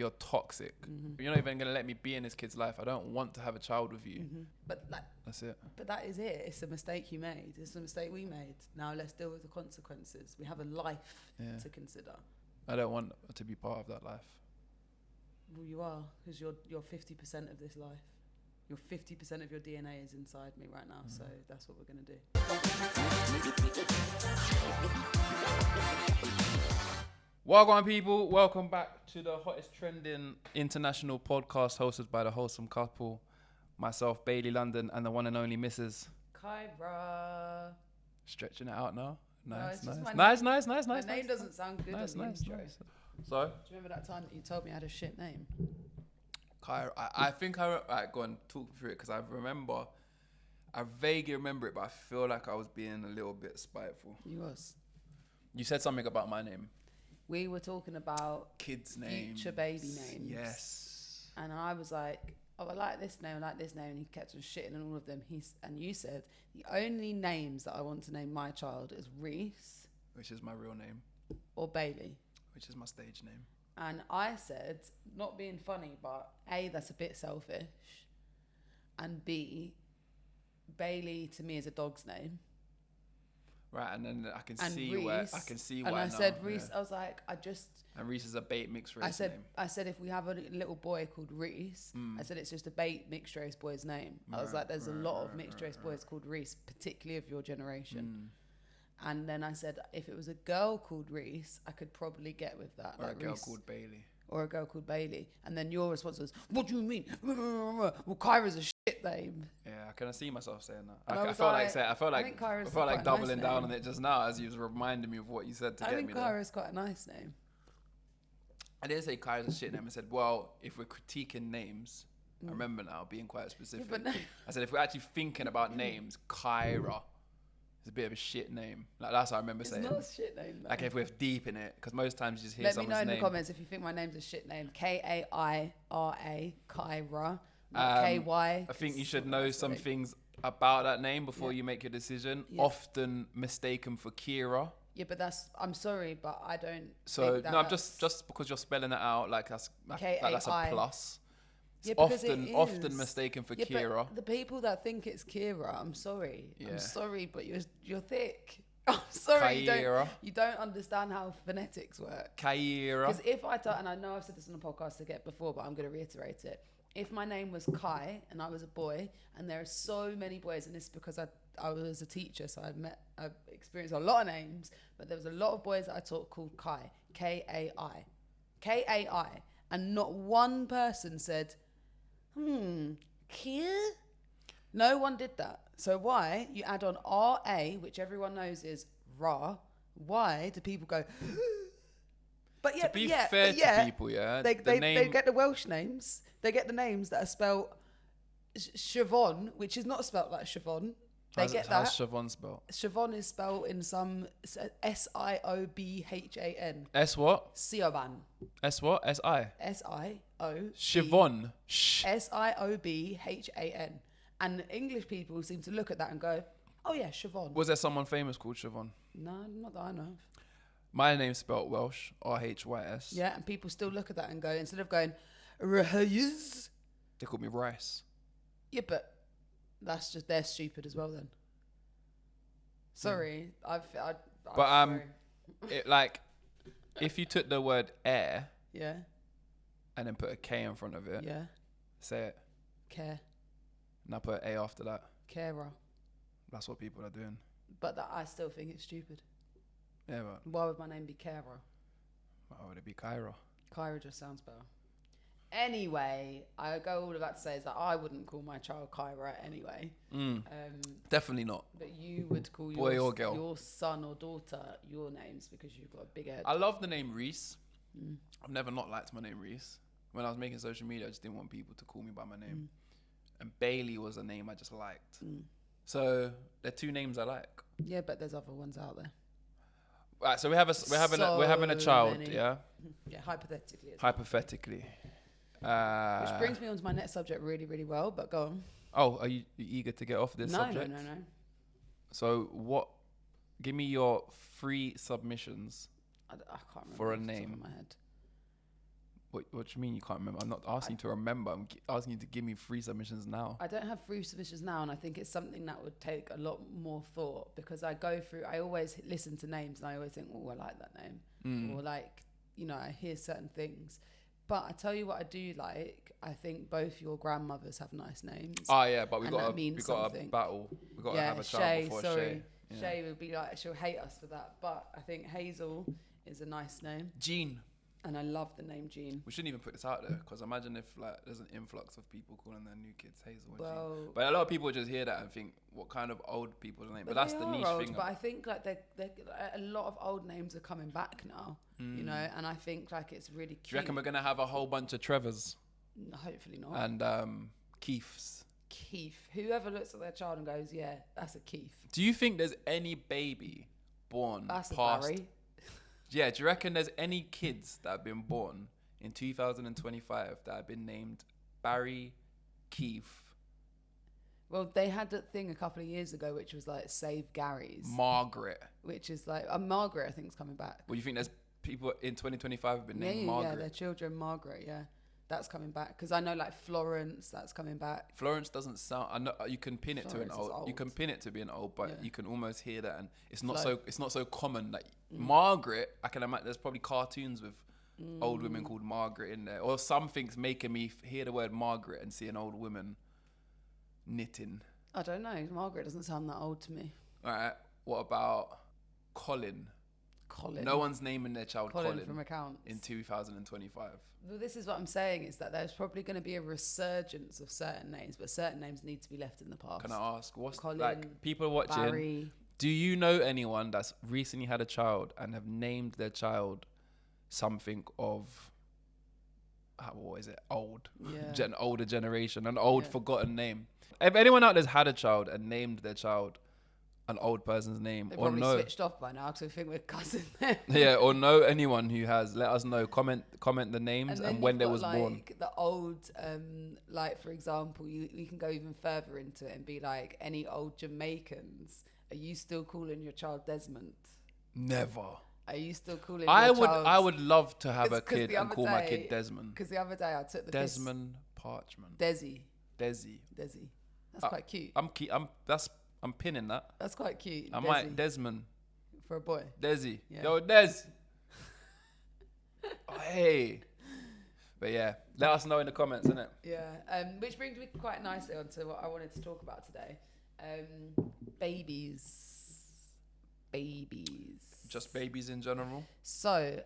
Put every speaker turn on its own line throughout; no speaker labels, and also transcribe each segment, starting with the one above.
you're toxic. You're not even going to let me be in this kid's life. I don't want to have a child with you.
But
that's it.
But that is it. It's a mistake you made. It's a mistake we made. Now let's deal with the consequences. We have a life to consider.
I don't want to be part of that life.
Well, you are, because you're 50% of this life. Your 50% of your DNA is inside me right now, so that's what we're going to do.
Welcome, people. Welcome back to the hottest trending international podcast hosted by the wholesome couple, myself, Bailey London, and the one and only Mrs.
Kaira.
Stretching it out now. Nice.
My name doesn't sound good on the intro.
So?
Do you remember that time that you told me I had a shit name?
Kaira, I think right, go and talk through it, because I vaguely remember it, but I feel like I was being a little bit spiteful.
You was.
You said something about my name. We
were talking about
kids' names.
Future baby names.
Yes.
And I was like, oh, I like this name, and he kept on shitting on all of them. And you said, the only names that I want to name my child is Reese.
Which is my real name.
Or Bailey.
Which is my stage name.
And I said, not being funny, but A, that's a bit selfish. And B, Bailey to me is a dog's name.
Right, and then I can see
Reese,
why. I can see why.
And I said Reese. Yeah. I was like, And
Reese is a bait mixed race name.
I said if we have a little boy called Reese, I said it's just a bait mixed race boy's name. I was like, there's a lot of mixed race boys called Reese, particularly of your generation. And then I said, if it was a girl called Reese, I could probably get with that.
Or
like
a girl
Reese.
called Bailey.
Or a girl called Bailey. And then your response was, what do you mean? Well, Kaira's a shit name.
Yeah, I can see myself saying that. I felt like doubling down on it just now as you was reminding me of what you said to get me there.
I think Kaira's quite a nice name.
I didn't say Kaira's a shit name. I said, well, if we're critiquing names, I remember now being quite specific. Yeah, I said, if we're actually thinking about names, Kaira is a bit of a shit name. Like, that's what I remember saying.
It's not a shit name, though.
Like, if we're deep in it, because most times you just hear someone's name.
Let me know in the comments if you think my name's a shit name. Kaira, Kaira, KY.
I think you should know some things about that name before you make your decision. Yeah. Often mistaken for Kira.
Yeah, but I'm sorry, but I don't.
So no, I'm just because you're spelling it out, like that's a plus.
Yeah,
often mistaken for Kira.
But the people that think it's Kira, I'm sorry. Yeah. I'm sorry, but you're thick. I'm sorry. You don't understand how phonetics work.
Kaira.
Because if and I know I've said this on the podcast again before, but I'm going to reiterate it. If my name was Kai and I was a boy, and there are so many boys, and it's because I was a teacher, so I've experienced a lot of names, but there was a lot of boys that I taught called Kai, Kai, Kai, and not one person said, Kia? No one did that. So why you add on RA, which everyone knows is Ra? Why do people go? But yeah,
to be fair to people,
they get the Welsh names. They get the names that are spelled Siobhan, which is not spelled like Siobhan. How's
Siobhan spelled?
Siobhan is spelled in some Siobhan.
S what?
Siobhan.
S what? S-I?
S-I-O.
Siobhan.
Siobhan. And English people seem to look at that and go, oh yeah, Siobhan.
Was there someone famous called Siobhan?
No, not that I know of.
My name's spelled Welsh, R-H-Y-S.
Yeah, and people still look at that and go, instead of going, Rahayes,
they call me Rice.
Yeah, but that's just, they're stupid as well then. Sorry.
But like, if you took the word air.
Yeah.
And then put a K in front of it.
Yeah.
Say it.
Care.
And I put A after that.
Carer.
That's what people are doing.
But I still think it's stupid.
Yeah, but
why would my name be Kaira?
Why would it be Kaira?
Kaira just sounds better. Anyway, I go all about to say is that I wouldn't call my child Kaira anyway.
Definitely not.
But you would call your son or daughter your names because you've got a big head.
I love the name Reese. I've never not liked my name Reese. When I was making social media, I just didn't want people to call me by my name. And Bailey was a name I just liked. So they're two names I like.
Yeah, but there's other ones out there.
Right, so we're having a child,
many.
Yeah,
hypothetically. Which brings me on to my next subject really, really well. But go on.
Oh, are you eager to get off this subject?
No.
So give me your 3 submissions.
I can't remember
for a
off the top
name.
of my head.
What do you mean you can't remember? I'm not asking you to remember. I'm asking you to give me 3 submissions now.
I don't have 3 submissions now, and I think it's something that would take a lot more thought, because I always listen to names and I always think, oh, I like that name. Or like, you know, I hear certain things. But I tell you what I do like. I think both your grandmothers have nice names.
Oh yeah, but we got a battle. We got to have a child before Shay. Yeah.
Shay would be like, she'll hate us for that. But I think Hazel is a nice name.
Jean.
And I love the name Jean.
We shouldn't even put this out there, because imagine if like there's an influx of people calling their new kids Hazel and Jean. But a lot of people just hear that and think, what kind of old people's name? But that's the niche thing.
But I think like a lot of old names are coming back now, you know, and I think like it's really cute.
Do you reckon we're gonna have a whole bunch of Trevors?
Hopefully not.
And Keiths.
Keith. Whoever looks at their child and goes, yeah, that's a Keith.
Do you think there's any baby born
that's
past?
A Barry.
Yeah, do you reckon there's any kids that have been born in 2025 that have been named Barry, Keith?
Well, they had that thing a couple of years ago, which was like Save Gary's.
Margaret.
Which is like, Margaret, I think, is coming back.
Well, you think there's people in 2025 have been named Margaret?
Yeah, their children Margaret, yeah. That's coming back. Because I know like Florence, that's coming back.
Florence doesn't sound, I know you can pin it Florence to an old. You can pin it to being old, but you can almost hear that, and it's not so common. Like Margaret, I can imagine there's probably cartoons with old women called Margaret in there, or something's making me hear the word Margaret and see an old woman knitting.
I don't know. Margaret doesn't sound that old to me.
All right. What about Colin? No one's naming their child Colin
from accounts
in 2025.
Well, this is what I'm saying, is that there's probably going to be a resurgence of certain names, but certain names need to be left in the past.
Can I ask, what's
Colin,
like people watching?
Barry.
Do you know anyone that's recently had a child and have named their child something of, what is it? Old, older generation, an old forgotten name. If anyone out there's had a child and named their child an old person's name,
They've
or
probably
no,
switched off by now because we think we're cousins.
Yeah, or know anyone who has, let us know. Comment the names and when they was born.
The old, like for example, you can go even further into it and be like, any old Jamaicans, are you still calling your child Desmond?
Never.
Are you still calling?
I would love to have a kid and call my kid Desmond.
Because the other day I took the
Desmond Parchment.
Desi.
That's
quite cute.
I'm pinning that.
That's quite cute.
I might Desmond.
For a boy.
Desi.
Yeah.
Yo, Des. Oh, hey. But yeah, let us know in the comments, innit?
Yeah. Which brings me quite nicely onto what I wanted to talk about today. Babies.
Just babies in general?
So,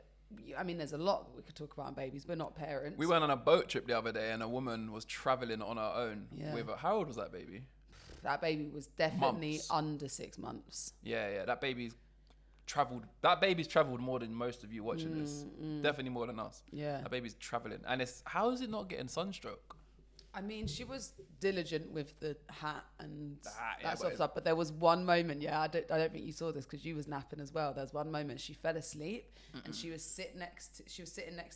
I mean, there's a lot that we could talk about on babies. We're not parents.
We went on a boat trip the other day and a woman was traveling on her own with a, how old was that baby?
That baby was definitely under 6 months.
Yeah. That baby's traveled more than most of you watching this. Definitely more than us.
Yeah.
That baby's traveling. And how is it not getting sunstroke?
I mean, she was diligent with the hat and that sort of stuff. But there was one moment, I don't think you saw this because you was napping as well. There was one moment she fell asleep and she was sitting next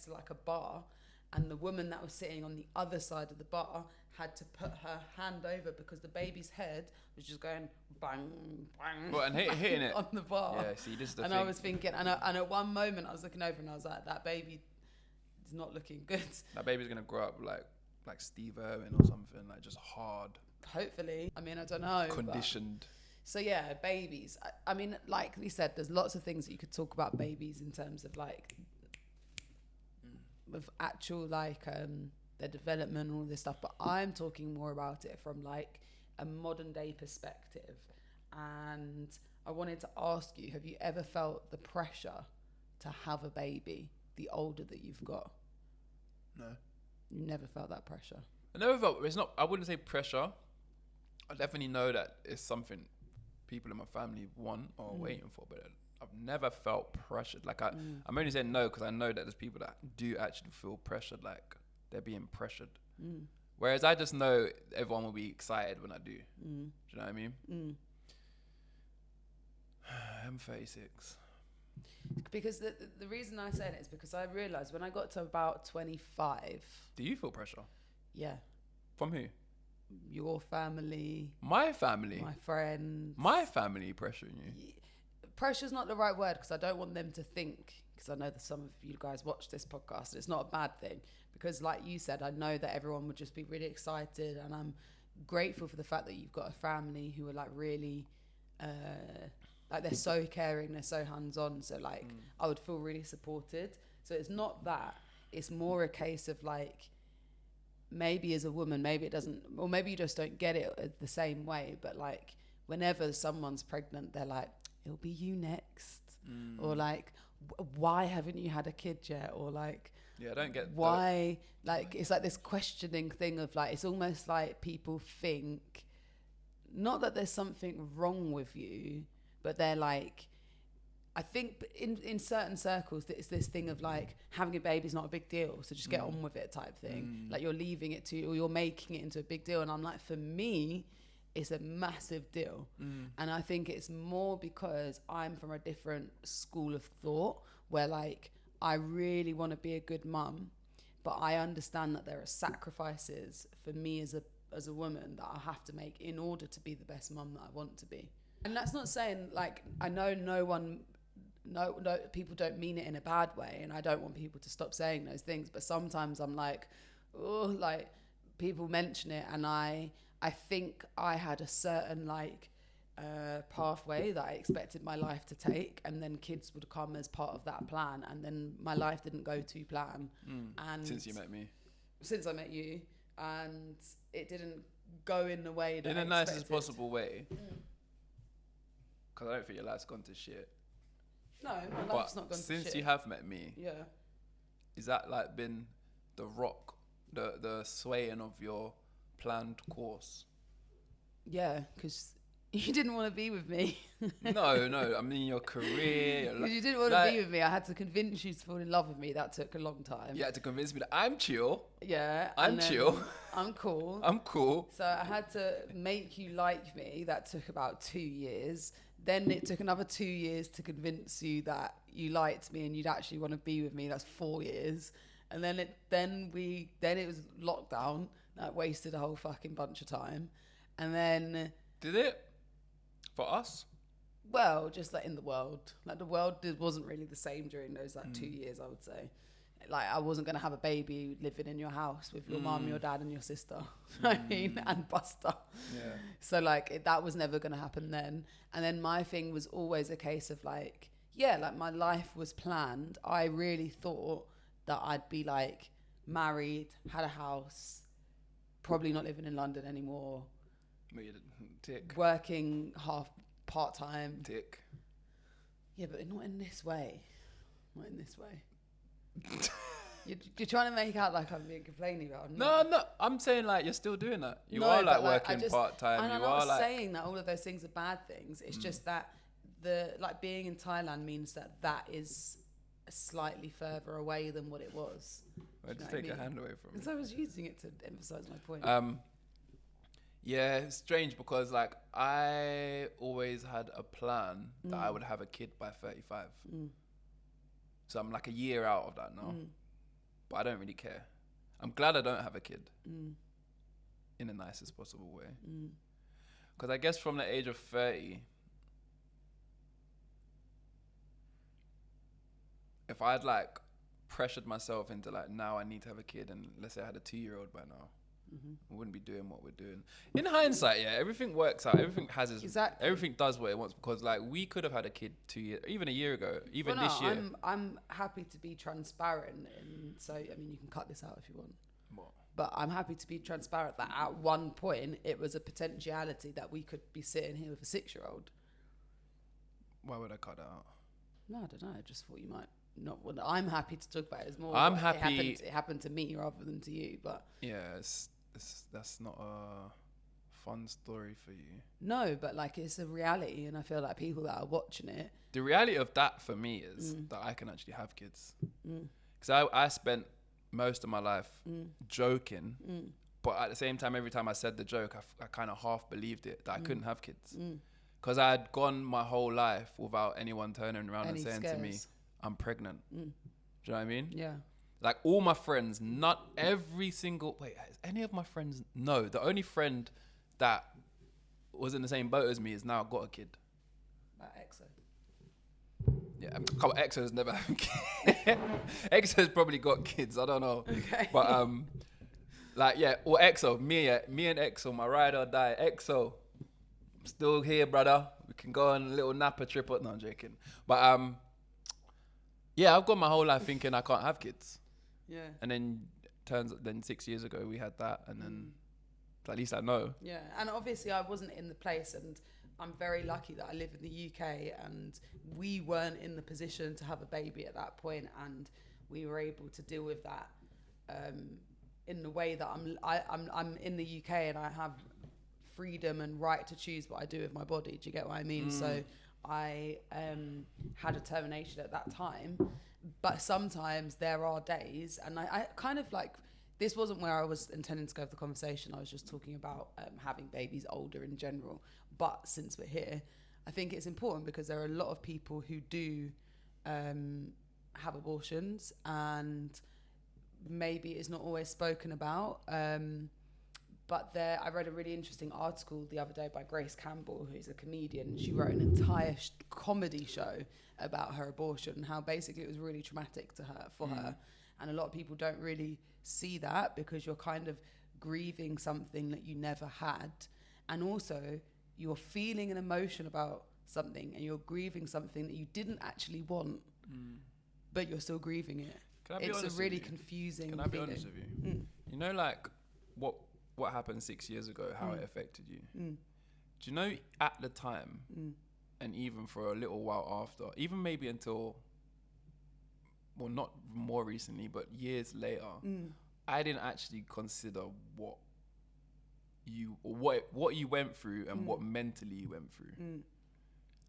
to like a bar, and the woman that was sitting on the other side of the bar had to put her hand over because the baby's head was just going bang, bang,
and hitting it
on the bar.
Yeah, see, this is the thing.
I was thinking, and at one moment I was looking over and I was like, that baby is not looking good. That
baby's gonna grow up like Steve Irwin or something, like just hard.
Hopefully. I mean, I don't know.
Conditioned.
So yeah, babies. I mean, like we said, there's lots of things that you could talk about babies in terms of like, with actual like their development and all this stuff. But I'm talking more about it from like a modern day perspective. And I wanted to ask you, have you ever felt the pressure to have a baby the older that you've got?
No.
You never felt that pressure?
I never felt, I wouldn't say pressure. I definitely know that it's something people in my family want or waiting for, but I've never felt pressured. Like I'm only saying no because I know that there's people that do actually feel pressured, like they're being pressured. Whereas I just know everyone will be excited when I do. Do you know what I mean? I'm 36.
Because the reason I said it is because I realised when I got to about 25...
Do you feel pressure?
Yeah.
From who?
Your family.
My family?
My friends.
My family pressuring you?
Pressure's not the right word because I don't want them to think because I know that some of you guys watch this podcast, it's not a bad thing, because like you said, I know that everyone would just be really excited, and I'm grateful for the fact that you've got a family who are like really like they're so caring, they're so hands-on, so like I would feel really supported. So it's not that, it's more a case of like, maybe as a woman, maybe it doesn't, or maybe you just don't get it the same way, but like whenever someone's pregnant, they're like, it'll be you next, or like, why haven't you had a kid yet, or like,
I don't get
why that. Like it's like this questioning thing of like, it's almost like people think not that there's something wrong with you, but they're like, I think in certain circles, it's this thing of like, having a baby is not a big deal, so just get on with it type thing. Like you're leaving it to, or you're making it into a big deal. And I'm like, for me, it's a massive deal. And I think it's more because I'm from a different school of thought, where like, I really want to be a good mum, but I understand that there are sacrifices for me as a woman that I have to make in order to be the best mum that I want to be. And that's not saying like, I know no, people don't mean it in a bad way, and I don't want people to stop saying those things, but sometimes I'm like, oh, like people mention it, and I think I had a certain like pathway that I expected my life to take, and then kids would come as part of that plan, and then my life didn't go to plan. And
since I met you,
and it didn't go in the way that
in
I
the
expected.
nicest possible way, because I don't think your life's gone to shit.
No, my life's not gone to shit.
Since you have met me,
yeah,
is that like been the rock, the swaying of your planned course?
Yeah, because you didn't want to be with me.
No, I mean your career.
You didn't want to be with me. I had to convince you to fall in love with me. That took a long time.
You had to convince me that I'm chill.
Yeah,
I'm chill.
I'm cool.
I'm cool.
So I had to make you like me. That took about 2 years. Then it took another 2 years to convince you that you liked me and you'd actually want to be with me. That's 4 years. And then it was lockdown. That wasted a whole fucking bunch of time. And then...
Did it? For us?
Well, just like in the world. Like the world wasn't really the same during those like 2 years, I would say. Like I wasn't going to have a baby living in your house with your mum, your dad and your sister. I mean, and Buster.
Yeah.
So like that was never going to happen then. And then my thing was always a case of like, yeah, like my life was planned. I really thought that I'd be like married, had a house, probably not living in London anymore.
Tick.
Working part-time.
Tick.
Yeah, but not in this way. Not in this way. You're trying to make out like I'm being complaining about.
No, I'm saying like you're still doing that. You are like working part-time.
And I'm
you are
not
like
saying that all of those things are bad things. It's just that being in Thailand means that is slightly further away than what it was.
I just take your hand away from me.
Because I was using it to emphasize my point.
Yeah, it's strange because like I always had a plan that I would have a kid by 35. So I'm like a year out of that now. But I don't really care. I'm glad I don't have a kid. In the nicest possible way. Because I guess from the age of 30, if I'd like pressured myself into like, now I need to have a kid, and let's say I had a 2-year-old by now, we wouldn't be doing what we're doing. In hindsight, yeah, everything works out. Everything has its...
Exactly.
Everything does what it wants, because like we could have had a kid 2 years, even a year ago, even this year.
I'm happy to be transparent, and so I mean you can cut this out if you want.
What?
But I'm happy to be transparent that at one point it was a potentiality that we could be sitting here with a 6-year-old.
Why would I cut that out?
No, I don't know. I just thought you might not. Well, I'm happy to talk about it. It's more.
I'm happy.
It happened to me rather than to you, but
yeah, that's not a fun story for you.
No, but like it's a reality, and I feel like people that are watching it.
The reality of that for me is that I can actually have kids. Because I spent most of my life joking, but at the same time, every time I said the joke, I kind of half believed it that I couldn't have kids. Because I had gone my whole life without anyone turning around and saying to me, I'm pregnant. Do you know what I mean?
Yeah.
Like all my friends, not every single... Wait, is any of my friends... No, the only friend that was in the same boat as me has now got a kid.
That EXO.
Yeah, EXO's never having kids. EXO's probably got kids. I don't know.
Okay.
But like yeah, or EXO. Me and EXO, my ride or die. EXO, I'm still here, brother. We can go on a little Napa trip. No, I'm joking. But yeah, I've got my whole life thinking I can't have kids.
Yeah.
And then 6 years ago we had that, and then at least I know.
Yeah, and obviously I wasn't in the place, and I'm very lucky that I live in the UK, and we weren't in the position to have a baby at that point, and we were able to deal with that in the way that I'm in the UK and I have freedom and right to choose what I do with my body. Do you get what I mean? So I had a termination at that time, but sometimes there are days, and I kind of like, this wasn't where I was intending to go with the conversation. I was just talking about having babies older in general. But since we're here, I think it's important because there are a lot of people who do have abortions, and maybe it's not always spoken about. But I read a really interesting article the other day by Grace Campbell, who's a comedian. She wrote an entire comedy show about her abortion and how basically it was really traumatic for her. And a lot of people don't really see that because you're kind of grieving something that you never had. And also you're feeling an emotion about something and you're grieving something that you didn't actually want, but you're still grieving it. It's a really confusing feeling. Can I be honest with you?
You know, like what happened 6 years ago, how it affected you. Do you know at the time, and even for a little while after, even maybe until, well, not more recently, but years later, I didn't actually consider what you went through and what mentally you went through.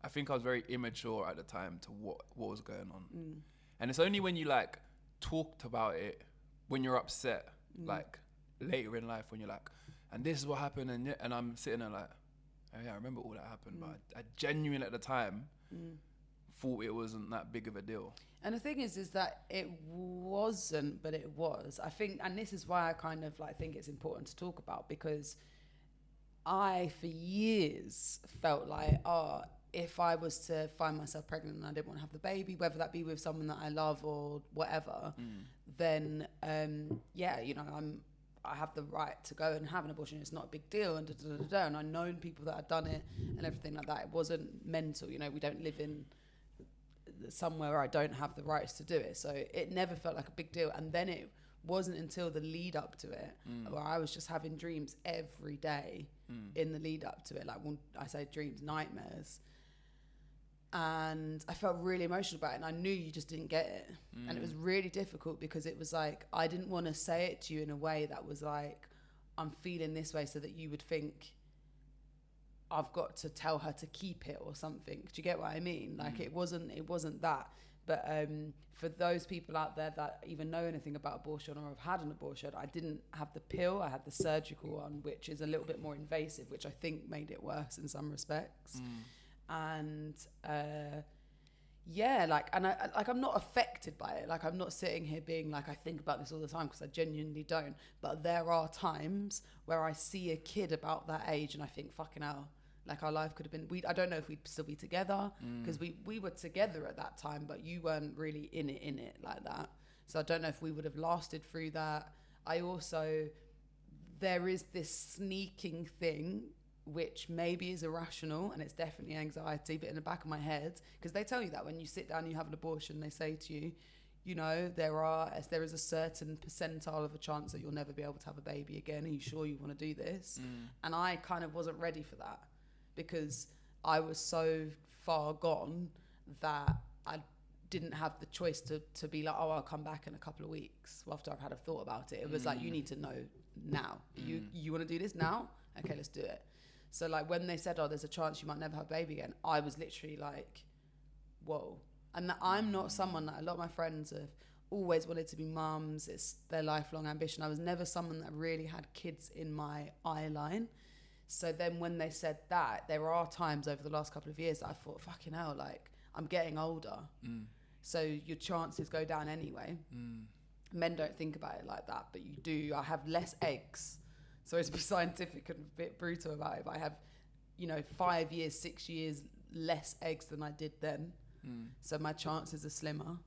I think I was very immature at the time to what was going on. And it's only when you like talked about it, when you're upset, like later in life, when you're like, and this is what happened, and I'm sitting there like, oh yeah, I remember all that happened, but I genuinely at the time thought it wasn't that big of a deal.
And the thing is that it wasn't, but it was. I think, and this is why I kind of like think it's important to talk about, because I, for years, felt like, if I was to find myself pregnant and I didn't want to have the baby, whether that be with someone that I love or whatever, then, yeah, you know, I have the right to go and have an abortion. It's not a big deal, and and I've known people that have done it and everything like that. It wasn't mental, you know. We don't live in somewhere where I don't have the rights to do it, so it never felt like a big deal. And then it wasn't until the lead up to it where I was just having dreams every day in the lead up to it, like when I say dreams, nightmares. And I felt really emotional about it, and I knew you just didn't get it. And it was really difficult because it was like, I didn't want to say it to you in a way that was like, I'm feeling this way, so that you would think I've got to tell her to keep it or something. Do you get what I mean? Like it wasn't that. But for those people out there that even know anything about abortion or have had an abortion, I didn't have the pill, I had the surgical one, which is a little bit more invasive, which I think made it worse in some respects. And yeah, like, and I'm not affected by it. Like, I'm not sitting here being like, I think about this all the time, because I genuinely don't. But there are times where I see a kid about that age and I think, fucking hell, like our life could have been, I don't know if we'd still be together, because we were together at that time, but you weren't really in it like that. So I don't know if we would have lasted through that. There is this sneaking thing which maybe is irrational, and it's definitely anxiety, but in the back of my head, because they tell you that when you sit down and you have an abortion, they say to you, you know, there is a certain percentile of a chance that you'll never be able to have a baby again. Are you sure you want to do this? And I kind of wasn't ready for that, because I was so far gone that I didn't have the choice to be like, oh, I'll come back in a couple of weeks after I've had a thought about it. It was like, you need to know now. You want to do this now? Okay, let's do it. So like when they said, oh, there's a chance you might never have a baby again, I was literally like, whoa. And I'm not someone that a lot of my friends have always wanted to be mums. It's their lifelong ambition. I was never someone that really had kids in my eye line. So then when they said that, there are times over the last couple of years that I thought, fucking hell, like I'm getting older. So your chances go down anyway. Men don't think about it like that, but you do. I have less eggs. Sorry to be scientific and a bit brutal about it, but I have, 5 years, 6 years less eggs than I did then. So my chances are slimmer.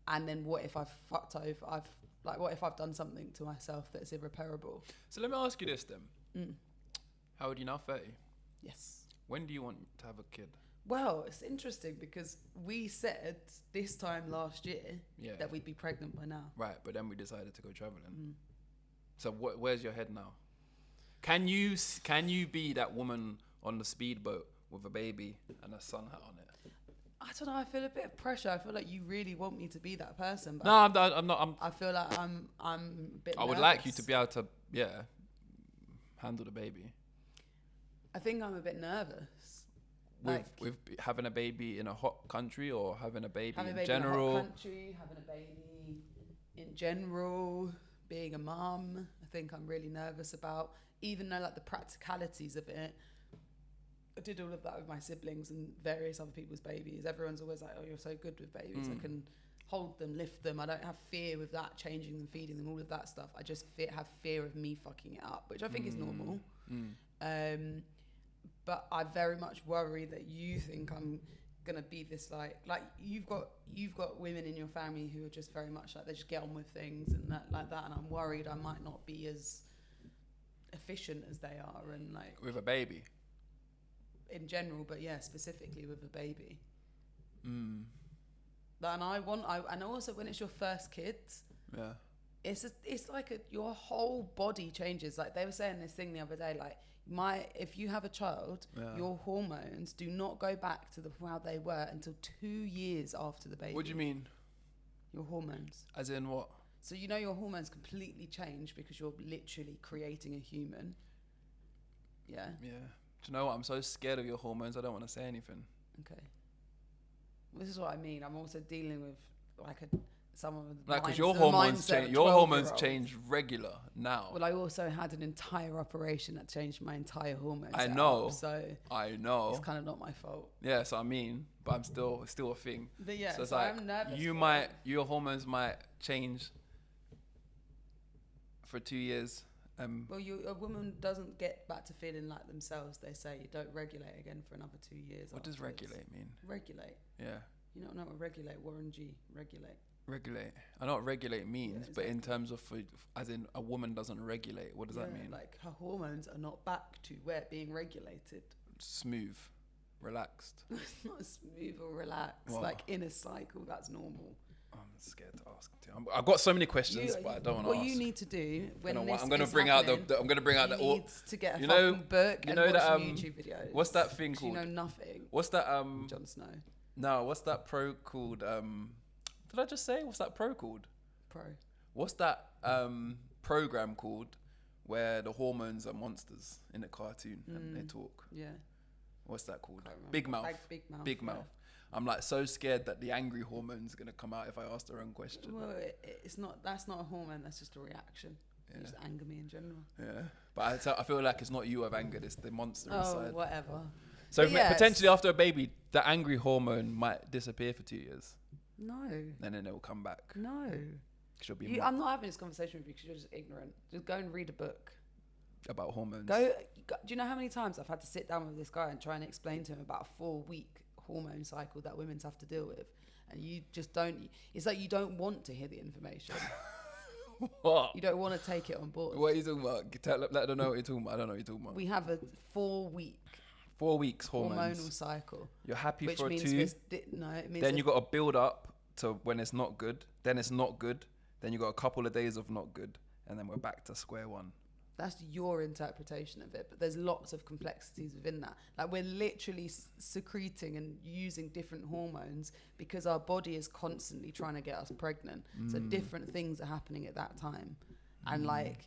And then what if I've fucked over? What if I've done something to myself that's irreparable?
So let me ask you this then. How old are you now? 30?
Yes.
When do you want to have a kid?
Well, it's interesting because we said this time last year that we'd be pregnant by now.
Right, but then we decided to go traveling. So where's your head now? Can you be that woman on the speedboat with a baby and a sun hat on it?
I don't know. I feel a bit of pressure. I feel like you really want me to be that person. But
No, I'm not.
I feel like I'm a bit.
I would like you to be able to, handle the baby.
I think I'm a bit nervous.
With having a baby in a hot country or having a baby in
In
general.
a hot country, having a baby in general, being a mum. I think I'm really nervous about. Even though like the practicalities of it. I did all of that with my siblings and various other people's babies. Everyone's always like, oh, you're so good with babies. I can hold them, lift them. I don't have fear with that, changing them, feeding them, all of that stuff. I just have fear of me fucking it up, which I think is normal. But I very much worry that you think I'm going to be this like you've got women in your family who are just very much like, they just get on with things and that like that. And I'm worried I might not be as efficient as they are. And like
with a baby.
In general, but specifically with a baby. And also when it's your first kids, it's like your whole body changes. Like they were saying this thing the other day, like if you have a child, your hormones do not go back to how they were until 2 years after the baby.
What do you mean?
Your hormones.
As in what?
So your hormones completely change because you're literally creating a human. Yeah.
Yeah. Do you know what? I'm so scared of your hormones. I don't want to say anything.
Okay. This is what I mean. I'm also dealing with someone with
because your hormones change. Your hormones change regular now.
Well, I also had an entire operation that changed my entire hormones.
I know.
I know. It's kind of not my fault.
Yeah, so I mean, but it's still a thing.
But
so it's like
I'm nervous.
Your hormones might change for 2 years.
Well, a woman doesn't get back to feeling like themselves. They say you don't regulate again for another 2 years.
What does regulate mean?
Regulate.
Yeah.
You don't know what regulate. Warren G. Regulate.
Regulate. I know what regulate means,
exactly.
But in terms of, as in a woman doesn't regulate, what does that mean?
Like her hormones are not back to where being regulated.
Smooth, relaxed.
It's not smooth or relaxed.
Well,
like in a cycle, that's normal.
I'm scared to ask. I've got so many questions, but I don't want to ask.
What you need to do when
I'm going to bring out the. I'm going to bring out the.
You need to get a fucking book and watch some YouTube videos.
What's that thing called?
You know nothing.
What's that?
Jon Snow.
No, what's that pro called? Did I just say? What's that pro called?
Pro.
What's that program called where the hormones are monsters in a cartoon and they talk?
Yeah.
What's that called? Big Mouth. Big Mouth.
Yeah.
I'm like so scared that the angry hormone's gonna come out if I ask the wrong question.
Well, it's not. That's not a hormone. That's just a reaction. Yeah. You just anger me in general.
Yeah, but I feel like it's not you I've angered. It's the monster inside.
Oh, whatever.
So potentially after a baby, the angry hormone might disappear for 2 years.
No.
And then it will come back.
No. I'm not having this conversation with you because you're just ignorant. Just go and read a book.
About hormones.
Do you know how many times I've had to sit down with this guy and try and explain to him about a 4-week hormone cycle that women have to deal with, and you just don't. It's like you don't want to hear the information.
What?
You don't want to take it on board.
What are you talking about? Let them know what you're talking about. I don't know what you're talking about.
We have a 4-week
4 weeks hormones.
Hormonal cycle.
You're happy
which
for
means
2.
it means
then you got to build up to when it's not good. Then it's not good. Then you got a couple of days of not good, and then we're back to square one.
That's your interpretation of it, but there's lots of complexities within that. Like we're literally secreting and using different hormones because our body is constantly trying to get us pregnant. So different things are happening at that time. And like,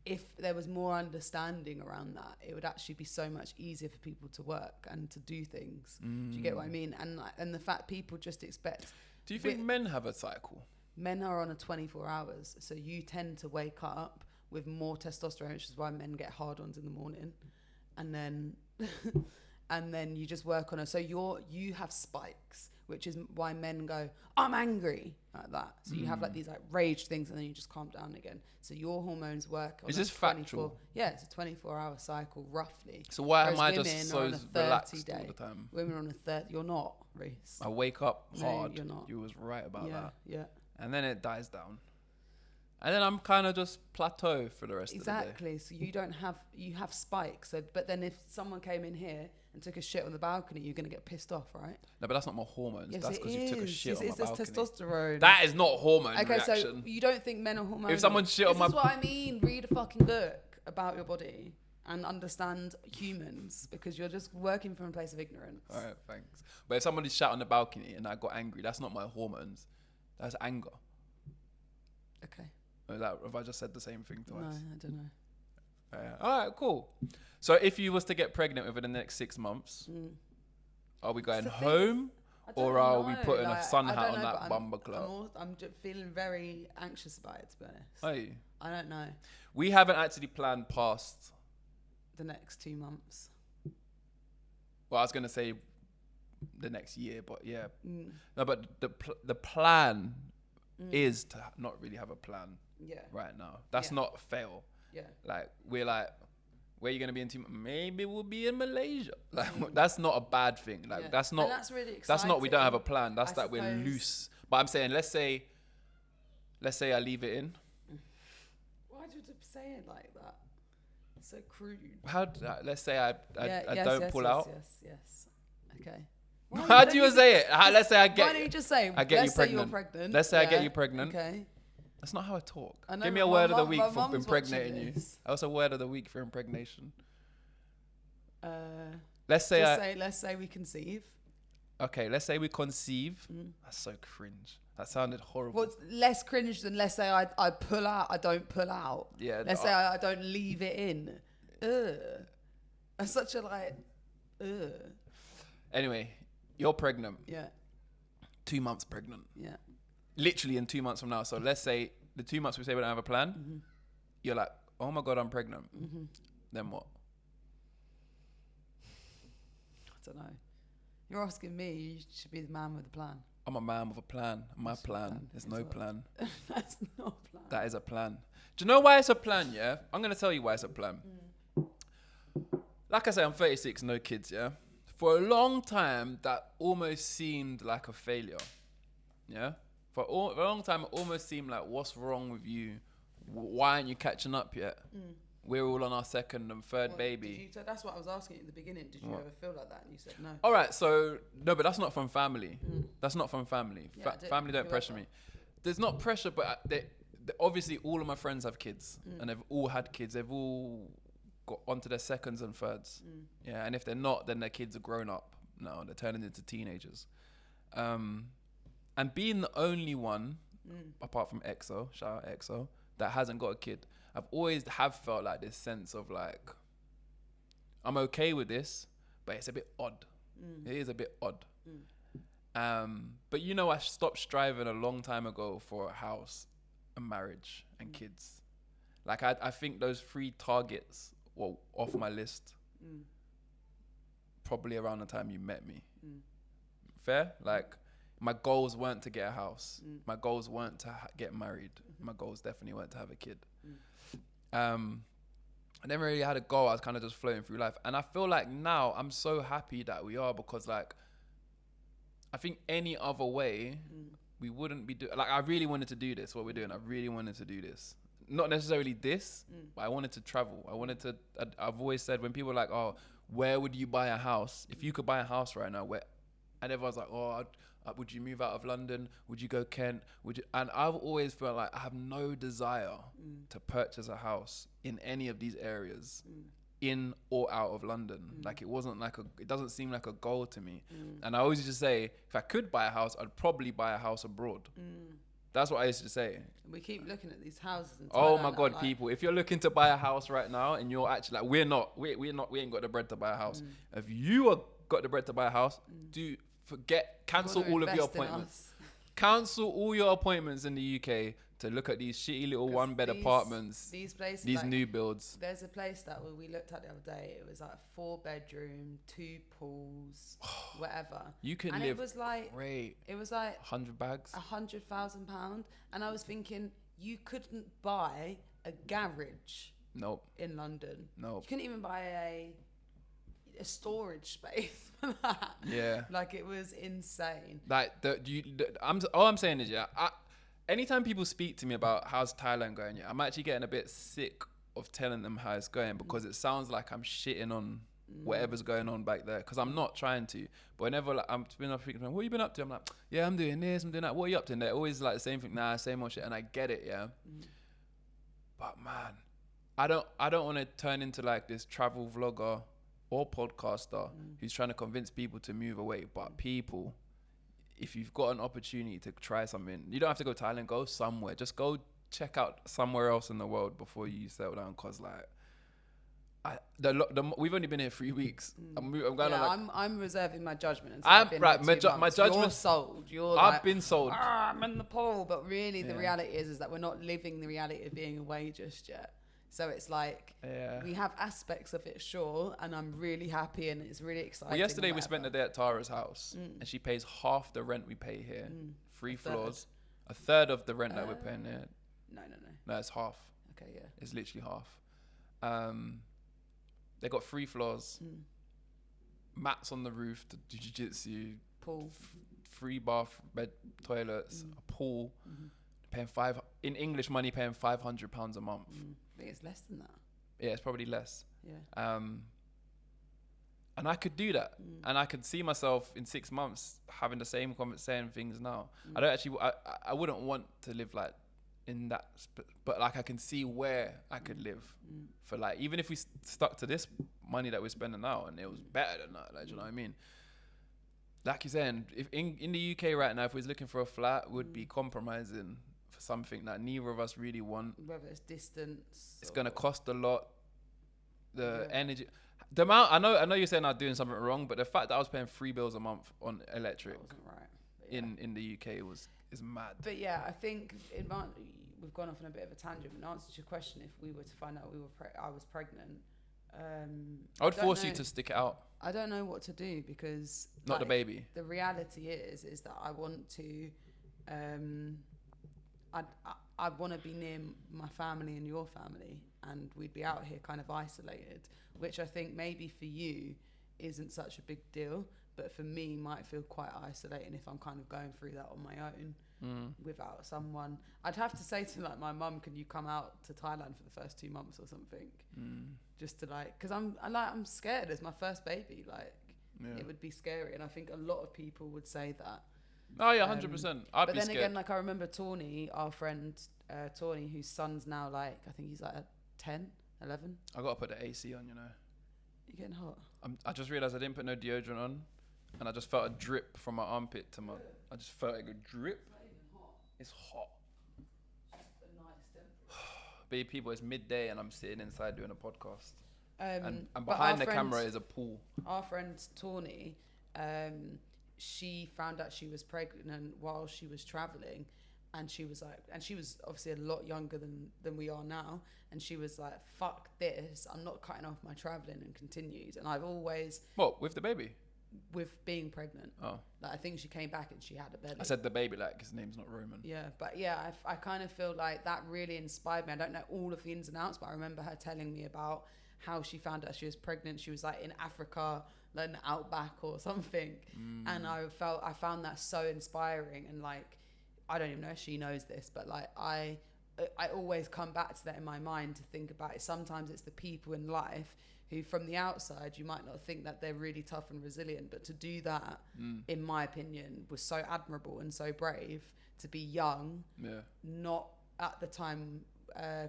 if there was more understanding around that, it would actually be so much easier for people to work and to do things. Do you get what I mean? And the fact people just expect.
Do you think men have a cycle?
Men are on a 24 hours. So you tend to wake up with more testosterone, which is why men get hard-ons in the morning. And then and then you just work on it. So you have spikes, which is why men go, I'm angry, like that. So you have like these like rage things, and then you just calm down again. So your hormones work on
Is this factual?
Yeah, it's a 24-hour cycle roughly.
So why
Whereas
am I just so relaxed
day.
all the time?
Women on a 30, you're not, Reese.
I wake up hard.
No, you're not.
You was right about that.
Yeah.
And then it dies down. And then I'm kind of just plateau for the rest of the day.
Exactly. So you have spikes. So, but then if someone came in here and took a shit on the balcony, you're going to get pissed off, right?
No, but that's not my hormones.
Yes,
that's because you took a shit on my balcony.
It's testosterone.
That is not hormone
okay,
reaction.
so you don't think men are hormonal?
If someone shit on my...
This is what I mean. Read a fucking book about your body and understand humans, because you're just working from a place of ignorance.
All right, thanks. But if somebody shot on the balcony and I got angry, that's not my hormones. That's anger.
Okay.
Have I just said the same thing twice?
No, I don't know.
All right, cool. So if you was to get pregnant within the next 6 months, are we going home or are we putting a sun hat on that bumper club?
I'm just feeling very anxious about it, to be honest.
Are you?
I don't know.
We haven't actually planned past
the next 2 months.
Well, I was going to say the next year, but yeah. No, but the plan is to not really have a plan right now. That's not fail. Yeah. Like, we're like, where are you going to be in 2 months? Maybe we'll be in Malaysia. Like, that's not a bad thing. Like, that's not,
and that's really exciting.
That's not, we don't have a plan. That's that we're loose. But I'm saying, let's say I leave it in.
Why do you say it like that? It's so crude.
Let's say I don't pull out.
Yes. Okay.
How do you say it? Let's say I get.
Why don't you just say?
I get you
pregnant. Say you're pregnant.
Let's say I get you pregnant.
Okay.
That's not how I talk.
I know,
give me a word of the week for impregnating you. What's a word of the week for impregnation? Let's say
we conceive.
Okay, let's say we conceive. That's so cringe. That sounded horrible.
What's less cringe than let's say I pull out, I don't pull out.
Yeah.
Let's say I don't leave it in. That's such a
Anyway, you're pregnant.
Yeah.
2 months pregnant.
Yeah.
Literally in 2 months from now. So let's say the 2 months we say we don't have a plan. You're like, oh my God, I'm pregnant. Then what?
I don't know. You're asking me. You should be the man with a plan.
I'm a man with a plan. My plan is no plan.
That's not a plan.
That is a plan. Do you know why it's a plan, yeah? I'm going to tell you why it's a plan. Like I say, I'm 36, no kids, yeah? For a long time, that almost seemed like a failure, yeah? For a long time, it almost seemed like, what's wrong with you? Why aren't you catching up yet? We're all on our second and third baby.
That's what I was asking at the beginning. Did you ever feel like that? And you said no.
All right, so, no, but that's not from family. That's not from family. Family don't pressure me. There's not pressure, but obviously all of my friends have kids. And they've all had kids. They've all got onto their seconds and thirds. Yeah, and if they're not, then their kids are grown up. No, they're turning into teenagers. And being the only one, apart from EXO, shout out EXO, that hasn't got a kid, I've always felt like this sense of like, I'm okay with this, but it's a bit odd. It is a bit odd. But you know, I stopped striving a long time ago for a house, a marriage, and kids. Like, I think those 3 targets were off my list probably around the time you met me. Fair? Like, my goals weren't to get a house. My goals weren't to get married. My goals definitely weren't to have a kid. I never really had a goal. I was kind of just floating through life. And I feel like now I'm so happy that we are, because like, I think any other way we wouldn't be doing, like, I really wanted to do this, what we're doing. I really wanted to do this. Not necessarily this, but I wanted to travel. I've always said, when people are like, oh, where would you buy a house? If you could buy a house right now, where? And everyone's like, oh, would you move out of London? Would you go Kent? And I've always felt like I have no desire to purchase a house in any of these areas, in or out of London. Like, it doesn't seem like a goal to me. And I always used to say, if I could buy a house, I'd probably buy a house abroad. That's what I used to say.
We keep looking at these houses in Thailand.
Oh my God, people! If you're looking to buy a house right now, and you're actually like, we ain't got the bread to buy a house. If you are got the bread to buy a house, cancel all of your appointments. Cancel all your appointments in the UK to look at these shitty little one-bed apartments,
these places,
these
like,
new builds.
There's a place that we looked at the other day. It was like 4-bedroom, 2 pools, whatever.
You can
and
live
it was like
great.
It was like
100 bags,
£100,000, and I was thinking you couldn't buy a garage.
Nope.
In London.
Nope.
You couldn't even buy a storage space for that.
Yeah.
Like, it was insane.
Like all I'm saying is, yeah, anytime people speak to me about how's Thailand going, yeah, I'm actually getting a bit sick of telling them how it's going, because it sounds like I'm shitting on whatever's going on back there, because I'm not trying to. But whenever like, I'm speaking to them, what you been up to? I'm like, yeah, I'm doing this, I'm doing that. What are you up to? And they're always like the same thing. Nah, same old shit. And I get it, yeah. But man, I don't want to turn into like this travel vlogger or podcaster who's trying to convince people to move away. But people, if you've got an opportunity to try something, you don't have to go to Thailand, go somewhere. Just go check out somewhere else in the world before you settle down. Cause like, we've only been here 3 weeks. I'm going on. I'm
reserving my judgment.
My judgment.
You're sold.
I've been sold.
I'm in the pool, but really, the reality is that we're not living the reality of being away just yet. So it's like, we have aspects of it, sure, and I'm really happy and it's really exciting.
Well, yesterday we spent the day at Tara's house, and she pays half the rent we pay here. 3 floors. A third of the rent that we're paying here. No, it's half.
Okay, yeah.
It's literally half. They got 3 floors, mats on the roof to do jiu-jitsu,
pool,
3 bath, bed, toilets, a pool. Paying in English money, paying £500 a month.
I think it's less than that.
Yeah, it's probably less.
Yeah.
And I could do that, and I could see myself in 6 months having the same comments, saying things now. I don't actually. I wouldn't want to live like in that, but like I can see where I could live for like, even if we stuck to this money that we're spending now, and it was better than that. Like, do you know what I mean? Like you're saying, if in the UK right now, if we was looking for a flat, we'd be compromising for something that neither of us really want.
Whether it's distance,
it's gonna cost a lot. The energy, the amount. I know you're saying I'm doing something wrong, but the fact that I was paying 3 bills a month on electric in the UK is mad.
But yeah, I think we've gone off on a bit of a tangent. In answer to your question, if we were to find out I was pregnant,
I would force you to stick it out.
I don't know what to do, because
not the baby.
The reality is that I want to, I want to be near my family and your family, and we'd be out here kind of isolated, which I think maybe for you isn't such a big deal, but for me might feel quite isolating if I'm kind of going through that on my own without someone. I'd have to say to like my mum, can you come out to Thailand for the first 2 months or something? Just to like, because I'm scared. It's my first baby. Like, it would be scary, and I think a lot of people would say that.
Oh yeah, 100%. But then scared.
Again, like I remember Tawny, our friend Tawny, whose son's now like, I think he's like 10, 11.
I gotta put the AC on, you know.
You're getting hot.
I just realised I didn't put no deodorant on, and I just felt a drip from my armpit to my. I just felt like a drip. It's not even hot. It's hot.
Just a nice temperature.
But people, it's midday and I'm sitting inside doing a podcast. And
but
behind the camera is a pool.
Our friend Tawny, she found out she was pregnant while she was traveling, and she was obviously a lot younger than we are now, and she was like, fuck this, I'm not cutting off my traveling, and continued. And I've always...
What, with the baby?
With being pregnant.
Oh.
Like, I think she came back and she had a belly.
I said the baby, like, his name's not Roman.
Yeah, but yeah, I kind of feel like that really inspired me. I don't know all of the ins and outs, but I remember her telling me about how she found out she was pregnant. She was like in Africa, like in the outback or something. And I found that so inspiring. And like, I don't even know if she knows this, but like I always come back to that in my mind to think about it. Sometimes it's the people in life who from the outside, you might not think that they're really tough and resilient, but to do that, in my opinion, was so admirable and so brave. To be young, not at the time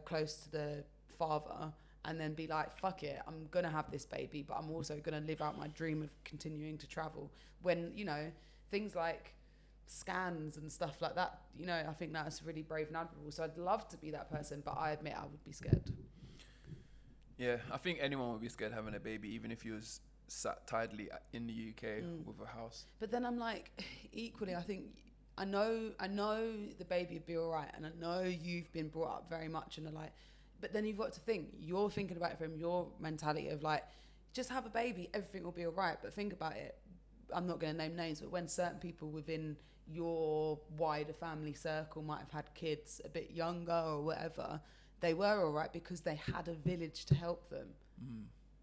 close to the father, and then be like, fuck it, I'm gonna have this baby, but I'm also gonna live out my dream of continuing to travel. When, you know, things like scans and stuff like that, you know, I think that's really brave and admirable. So I'd love to be that person, but I admit I would be scared.
Yeah, I think anyone would be scared having a baby, even if you was sat tidily in the UK with a house.
But then I'm like, equally, I think I know the baby would be all right, and I know you've been brought up very much and like, but then you've got to think, you're thinking about it from your mentality of like, just have a baby, everything will be all right. But think about it. I'm not going to name names, but when certain people within your wider family circle might have had kids a bit younger or whatever, they were all right because they had a village to help them.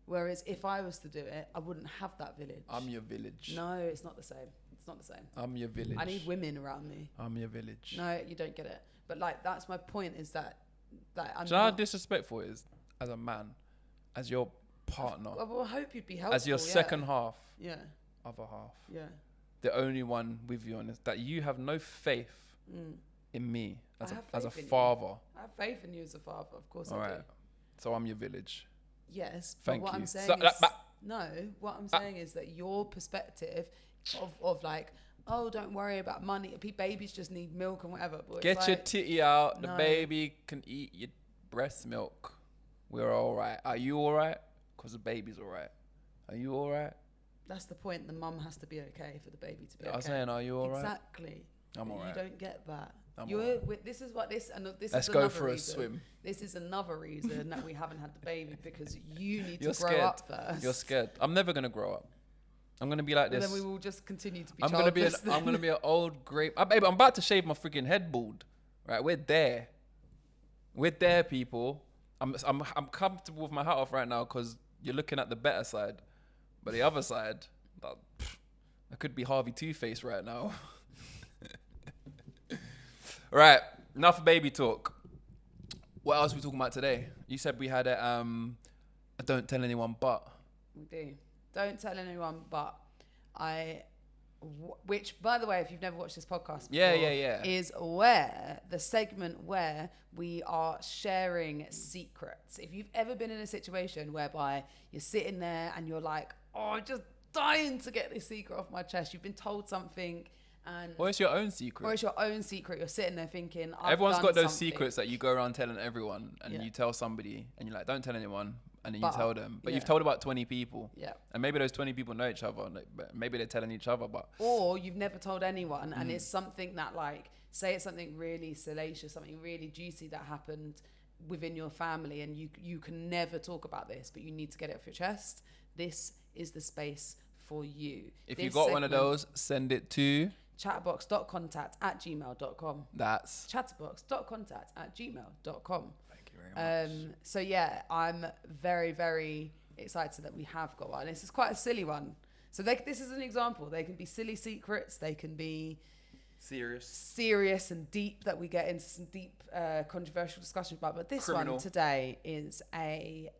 Whereas if I was to do it, I wouldn't have that village.
I'm your village.
No, it's not the same. It's not the same.
I'm your village.
I need women around me.
I'm your village.
No, you don't get it. But like, that's my point, is that I'm
do you know how disrespectful it is as a man, as your partner?
I hope you'd be helpful.
As your second half.
Yeah.
Other half.
Yeah.
The only one with you on this, that you have no faith in me as a father.
I have faith in you as a father, of course.
All
I
right.
do.
So I'm your village.
Yes.
Thank
but what
you.
I'm saying what I'm saying is that your perspective of like, oh, don't worry about money. Babies just need milk and whatever. But
get your titty out. The baby can eat your breast milk. We're all right. Are you all right? Because the baby's all right. Are you all right?
That's the point. The mum has to be okay for the baby to be okay.
I was saying, are you all right?
Exactly.
I'm all right.
You don't get that. This is
Let's go for a swim.
This is another reason that we haven't had the baby, because you need to grow up first.
You're scared. I'm never gonna grow up. I'm gonna be like this.
And then we will just continue to be
I'm gonna be an old grape. Baby, I'm about to shave my freaking head bald. Right, we're there, people. I'm comfortable with my hat off right now because you're looking at the better side, but the other side, I could be Harvey Two-Face right now. Right, enough baby talk. What else are we talking about today? You said we had a don't tell anyone but.
We do. Don't tell anyone but. Which, by the way, if you've never watched this podcast before, is where the segment where we are sharing secrets. If you've ever been in a situation whereby you're sitting there and you're like, oh, I'm just dying to get this secret off my chest. You've been told something.
Or it's your own secret.
You're sitting there thinking,
everyone's got those secrets that you go around telling everyone, and you tell somebody, and you're like, don't tell anyone, and then you tell them. But you've told about 20 people.
Yeah. And
maybe those 20 people know each other, but maybe they're telling each other, but...
Or you've never told anyone, and it's something that, like, say it's something really salacious, something really juicy that happened within your family, and you can never talk about this, but you need to get it off your chest. This is the space for you.
If you got one of those, send it to...
chatbox.contact@gmail.com.
That's
chatbox.contact@gmail.com.
Thank you very much.
So yeah, I'm very, very excited that we have got one. This is quite a silly one. So this is an example. They can be silly secrets. They can be serious and deep, that we get into some deep controversial discussions about. But this one today is a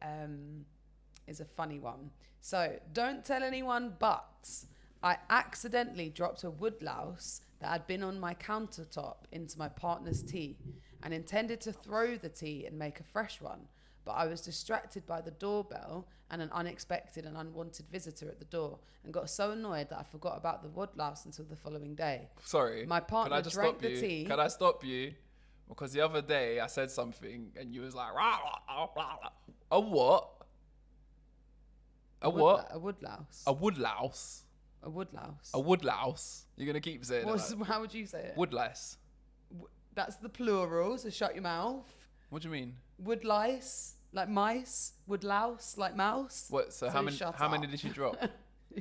funny one. So don't tell anyone, but I accidentally dropped a wood louse that had been on my countertop into my partner's tea and intended to throw the tea and make a fresh one. But I was distracted by the doorbell and an unexpected and unwanted visitor at the door, and got so annoyed that I forgot about the wood louse until the following day.
Sorry.
My partner drank the tea.
Can I stop you? Because the other day I said something and you was like, rah, rah, rah, rah. A what? A what?
A wood louse.
A wood louse.
A wood louse.
A wood louse. You're going to keep saying it.
How would you say it?
Wood lice.
That's the plural, so shut your mouth.
What do you mean?
Wood lice, like mice. Wood louse, like mouse.
What? So how many did you drop?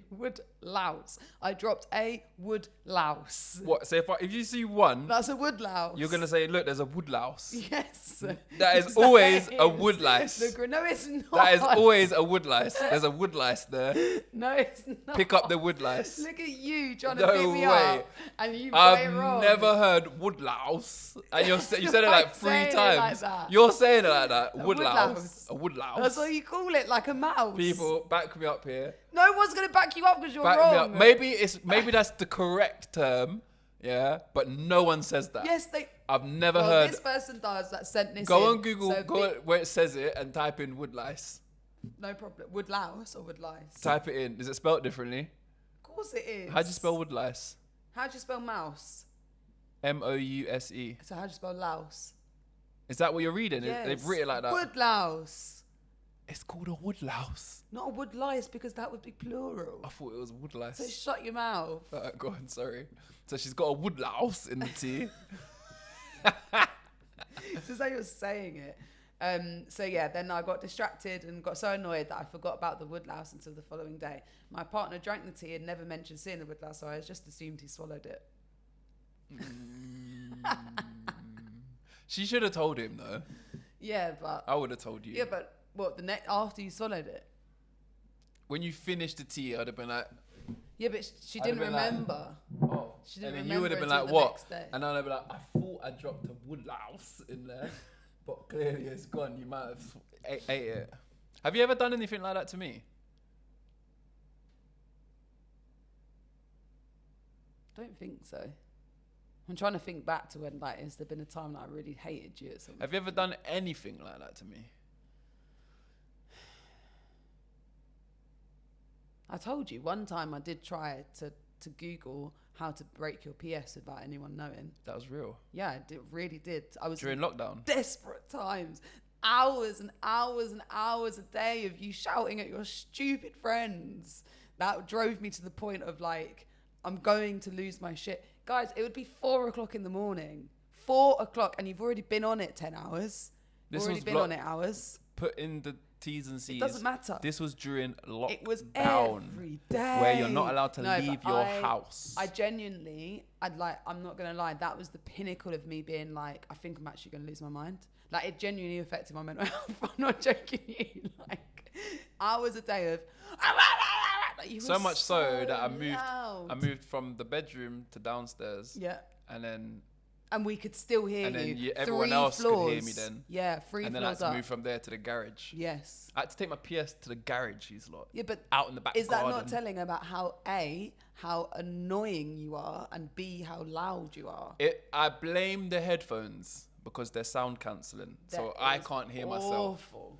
Wood louse. I dropped a wood louse.
What? So if you see one,
that's a wood louse.
You're gonna say, look, there's a wood louse.
Yes.
That is always a wood lice.
No, it's not.
That is always a wood lice. There's a wood lice there.
No, it's not.
Pick up the wood lice.
Look at you trying to pick me up, and you
got
it wrong.
I've never heard wood louse, and you said it like 3 times.
Like
You're saying it like that. Wood louse. A wood louse.
That's what you call it, like a mouse.
People, back me up here.
No one's gonna back you up because you're wrong.
Maybe that's the correct term, yeah, but no one says that.
Yes,
I've never heard.
This person does that sent this.
Go on Google, where it says it, and type in wood lice.
No problem. Wood louse or wood lice?
Type it in. Is it spelled differently?
Of course it is.
How do you spell wood lice?
How do you spell mouse?
Mouse.
So how do you spell louse?
Is that what you're reading?
Yes.
They've written it like that.
Wood louse.
It's called a woodlouse.
Not a woodlice, because that would be plural.
I thought it was woodlice.
So shut your mouth.
Go on, sorry. So she's got a woodlouse in the tea.
This is how you're saying it. So yeah, then I got distracted and got so annoyed that I forgot about the woodlouse until the following day. My partner drank the tea and never mentioned seeing the woodlouse, so I just assumed he swallowed it.
She should have told him though.
Yeah, but
I would have told you.
Yeah, but what, the next after you swallowed it?
When you finished the tea, I'd have been like.
Yeah, but she didn't remember.
Like, oh.
She didn't
and then
remember.
You would have been like, what? And I'd have been like, I thought I dropped a woodlouse in there, but clearly it's gone. You might have ate it. Have you ever done anything like that to me?
Don't think so. I'm trying to think back to when, like, has there been a time that I really hated you or something?
Have you ever done anything like that to me?
I told you one time I did try to Google how to break your PS without anyone knowing.
That was real.
Yeah, it really did. I was
during lockdown.
Desperate times, hours and hours and hours a day of you shouting at your stupid friends. That drove me to the point of like, I'm going to lose my shit. Guys, it would be 4 o'clock in the morning. 4 o'clock, and you've already been on it 10 hours.
This
already
was
been on it hours.
Put in the T's and C's.
It doesn't matter.
This was during lockdown.
It was every day.
Where you're not allowed to leave your house.
I genuinely, I'm not going to lie, that was the pinnacle of me being like, I think I'm actually going to lose my mind. Like, it genuinely affected my mental health. I'm not joking you. Like, hours a day of... Like,
so much so that I moved from the bedroom to downstairs.
Yeah.
And
we could still hear you.
And then everyone else could hear me then.
Yeah, 3 floors up.
And then I had to move from there to the garage.
Yes.
I had to take my PS to the garage, these lot.
Yeah, but
out in the back
is
garden.
That not telling about how A, how annoying you are, and B, how loud you are?
I blame the headphones because they're sound cancelling. So I can't hear myself.
Awful.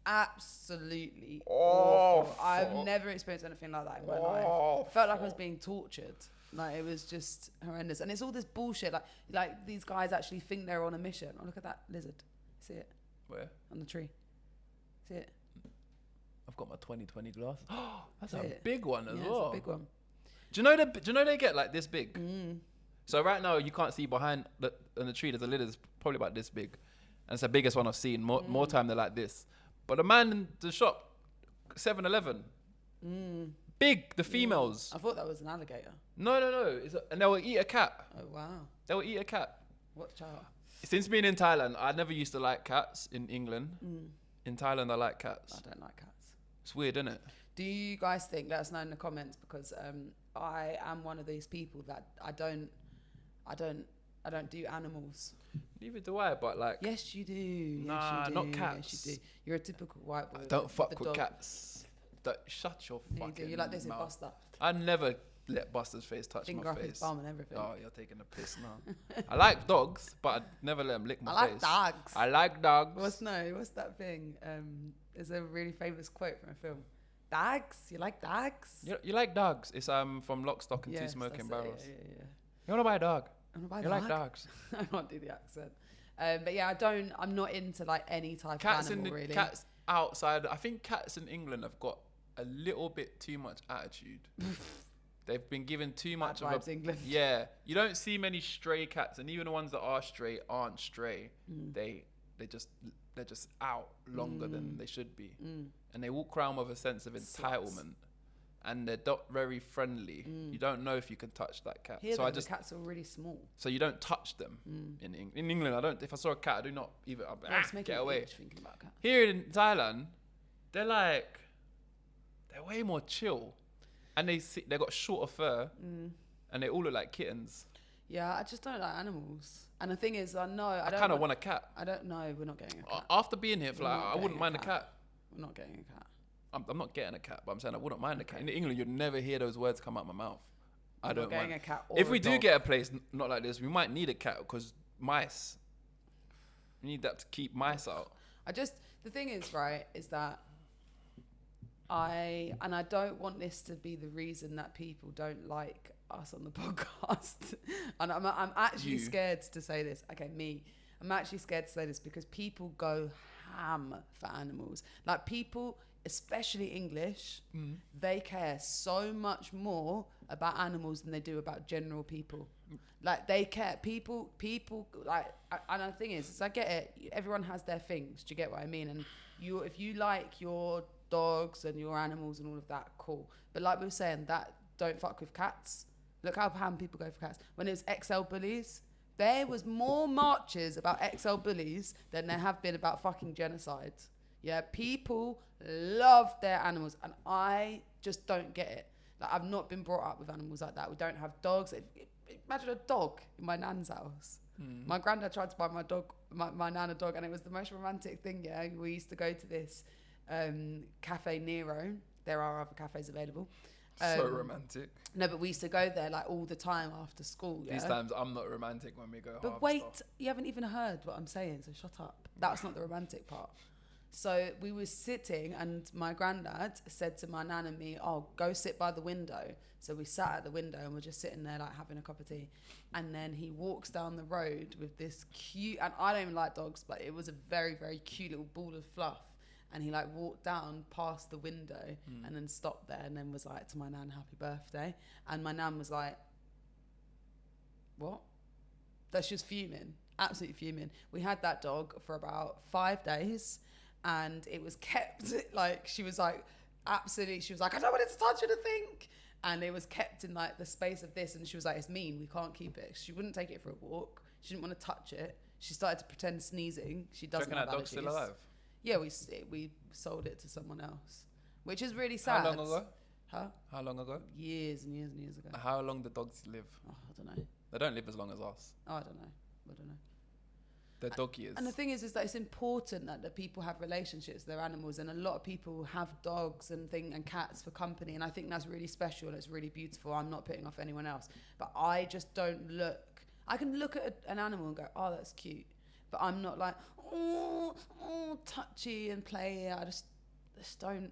Absolutely awful. I've never experienced anything like that in my life. Felt like I was being tortured. Like, it was just horrendous. And it's all this bullshit. Like these guys actually think they're on a mission. Oh, look at that lizard. See it?
Where?
On the tree. See it?
I've got my 20/20 glass. That's
See
a
it?
big one as well.
It's a big one.
Do you know they get like this big? So right now you can't see behind the tree. There's a lizard that's probably about this big. And it's the biggest one I've seen. More time they're like this. But the man in the shop, 7-Eleven, big, the females.
I thought that was an alligator.
No. And they will eat a cat.
Oh, wow.
They will eat a cat.
Watch out.
Since being in Thailand, I never used to like cats in England. In Thailand, I like cats.
I don't like cats.
It's weird, isn't it?
Do you guys think, let us know in the comments, because I am one of these people that I don't do animals.
Neither do I, but like...
Yes, you do.
Nah,
yes, you do.
not cats.
Yes, you do. You're a typical white boy.
I don't fuck with cats. Shut your fucking
You like this
mouth.
with Buster.
I never let Buster's face touch
Finger
my
up
face.
his bum and everything.
Oh, you're taking a piss now. I like dogs, but I'd never let them lick my face.
Dogs.
I like dogs.
What's that thing? There's a really famous quote from a film. Dogs? You like dogs?
You like dogs? It's from Lock, Stock and Two Smoking Barrels.
Yeah.
You want to buy a dog?
You
like dogs?
I can't do the accent. But yeah, I'm not into like any type of animal really.
Cats outside. I think cats in England have got a little bit too much attitude. They've been given too much
of England.
Yeah, you don't see many stray cats, and even the ones that are stray aren't stray. They're just out longer than they should be, and they walk around with a sense of entitlement, and they're not very friendly. You don't know if you can touch that cat.
The cats are really small,
so you don't touch them. In England, I don't. If I saw a cat, I do not even get away.
Thinking about cats.
Here in Thailand, they're way more chill. And they got shorter fur, and they all look like kittens.
Yeah, I just don't like animals. And the thing is, I
kind of want a cat.
I don't know. We're not getting a cat.
After being here, I wouldn't mind a cat.
We're not getting a cat.
I'm not getting a cat, but I'm saying I wouldn't mind a cat. In England, you'd never hear those words come out my mouth. I don't mind.
A cat.
If we do get a place not like this, we might need a cat because mice. We need that to keep mice out.
The thing is, right, is that I don't want this to be the reason that people don't like us on the podcast. And I'm actually scared to say this. Okay, me. I'm actually scared to say this because people go ham for animals. Like people, especially English, they care so much more about animals than they do about general people. Like they care, people like, and the thing is I get it, everyone has their things, do you get what I mean? And if you like your dogs and your animals and all of that, cool. But like we were saying, that don't fuck with cats. Look how ham people go for cats. When it was XL bullies, there was more marches about XL bullies than there have been about fucking genocide. Yeah, people love their animals, and I just don't get it. Like, I've not been brought up with animals like that. We don't have dogs. Imagine a dog in my nan's house. My granddad tried to buy my nan a dog, and it was the most romantic thing. Yeah, we used to go to this Cafe Nero. There are other cafes available.
So romantic.
No, but we used to go there like all the time after school. Yeah?
These times I'm not romantic when we go.
But wait, you haven't even heard what I'm saying, so shut up. That's not the romantic part. So we were sitting, and my granddad said to my nan and me, "Oh, go sit by the window." So we sat at the window and we're just sitting there like having a cup of tea. And then he walks down the road with this cute, and I don't even like dogs, but it was a very, very cute little ball of fluff. And he like walked down past the window and then stopped there and then was like to my nan, "Happy birthday." And my nan was like, "What?" That she was fuming, absolutely fuming. We had that dog for about 5 days, and it was kept like, she was like, absolutely, she was like, "I don't want it to touch anything." And it was kept in like the space of this, and she was like, "It's mean, we can't keep it." She wouldn't take it for a walk. She didn't want to touch it. She started to pretend sneezing. She doesn't have allergies.
That dog's still alive?
Yeah, we sold it to someone else, which is really sad.
How long ago?
Huh?
How long ago?
Years and years and years ago.
How long do dogs live?
Oh, I don't know.
They don't live as long as us.
Oh, I don't know.
They're dog years.
And the thing is that it's important that the people have relationships with their animals, and a lot of people have dogs and cats for company, and I think that's really special and it's really beautiful. I'm not putting off anyone else, but I just don't look. I can look at an animal and go, "Oh, that's cute," but I'm not like, oh, touchy and play. I just don't.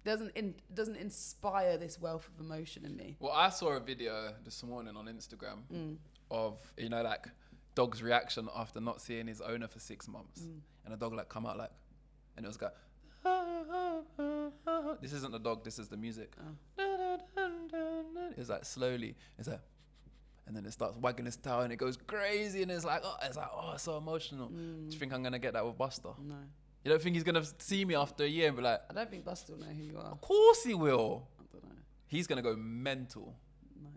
Doesn't inspire this wealth of emotion in me.
Well, I saw a video this morning on Instagram of, like, dog's reaction after not seeing his owner for 6 months, and the dog like come out like, and it was go, this isn't the dog, this is the music. It's like slowly, it's like, and then it starts wagging its tail and it goes crazy, and it's like, oh, it's so emotional. Do you think I'm gonna get that with Buster?
No.
You don't think he's gonna see me after a year and be like,
I don't think Buster will know who you are.
Of course he will.
I don't know.
He's gonna go mental.
No.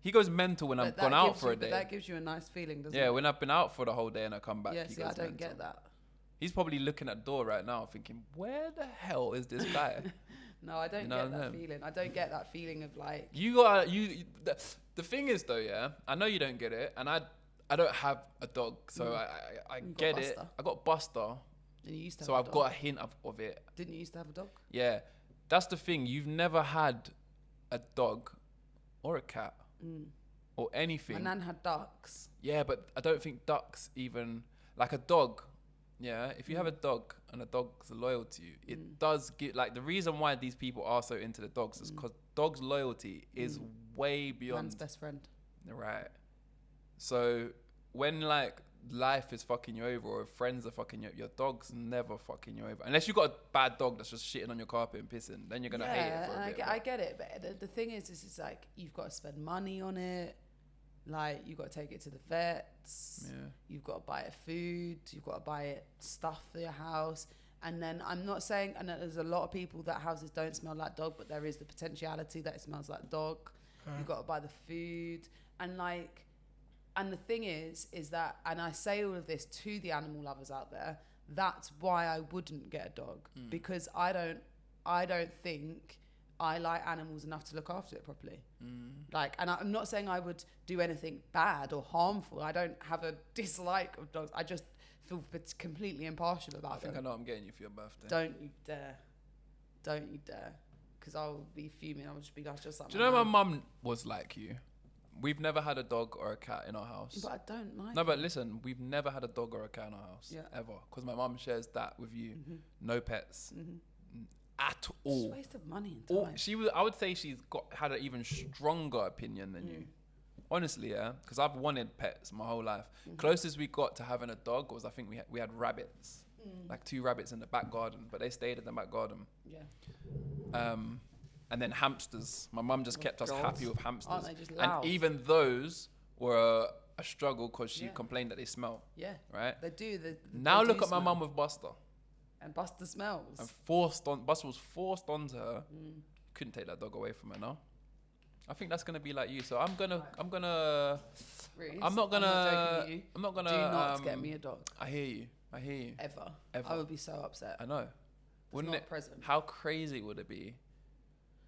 He goes mental when I've gone out for a day.
But that gives you a nice feeling, doesn't it?
Yeah, when I've been out for the whole day and I come back.
Yeah, see, I don't get that.
He's probably looking at the door right now thinking, where the hell is this guy?
No, I don't get that feeling. I don't get that feeling of like...
The thing is though, yeah, I know you don't get it, and I don't have a dog, so I get it. I got Buster.
And you used to have
so I've got a hint of it.
Didn't you used to have a dog?
Yeah. That's the thing. You've never had a dog or a cat or anything.
My nan had ducks.
Yeah, but I don't think ducks even... Like a dog, yeah, if you have a dog and a dog's loyal to you, it does give... Like, the reason why these people are so into the dogs is because dogs' loyalty is way beyond...
Man's best friend.
Right. So when, like, life is fucking you over or friends are fucking you, your dog's never fucking you over. Unless you've got a bad dog that's just shitting on your carpet and pissing, then you're going to hate it for a bit.
I get it, but the thing is it's like, you've got to spend money on it. Like, you've got to take it to the vets. Yeah. You've got to buy it food. You've got to buy it stuff for your house. And then I'm not saying, and there's a lot of people that houses don't smell like dog, but there is the potentiality that it smells like dog. You've got to buy the food. And like... And the thing is that, and I say all of this to the animal lovers out there, that's why I wouldn't get a dog, because I don't think I like animals enough to look after it properly. Like, and I'm not saying I would do anything bad or harmful. I don't have a dislike of dogs. I just feel completely impartial about them.
I think I know I'm getting you for your birthday.
Don't you dare. Don't you dare. Because I'll be fuming. I'll just be like, just like...
Do you know my mum was like you? We've never had a dog or a cat in our house.
But I don't like
No, but listen, we've never had a dog or a cat in our house. Ever. Because my mum shares that with you. No pets. At all.
It's a waste of money and time.
I would say she's had an even stronger opinion than you. Honestly, yeah. Because I've wanted pets my whole life. Closest we got to having a dog was, I think we had rabbits. like 2 rabbits in the back garden, but they stayed in the back garden.
Yeah.
And then hamsters. My mum just kept us happy with hamsters.
Aren't they just loud?
And even those were a struggle because she complained that they smell.
Yeah.
Right?
They do.
Now look at my mum with Buster.
And Buster smells.
And Buster was forced onto her. Couldn't take that dog away from her now. I think that's gonna be like you. So I'm gonna
Reese,
I'm not gonna
do not get me a dog.
I hear you.
Ever. I would be so upset.
I know. Wouldn't it?
Present.
How crazy would it be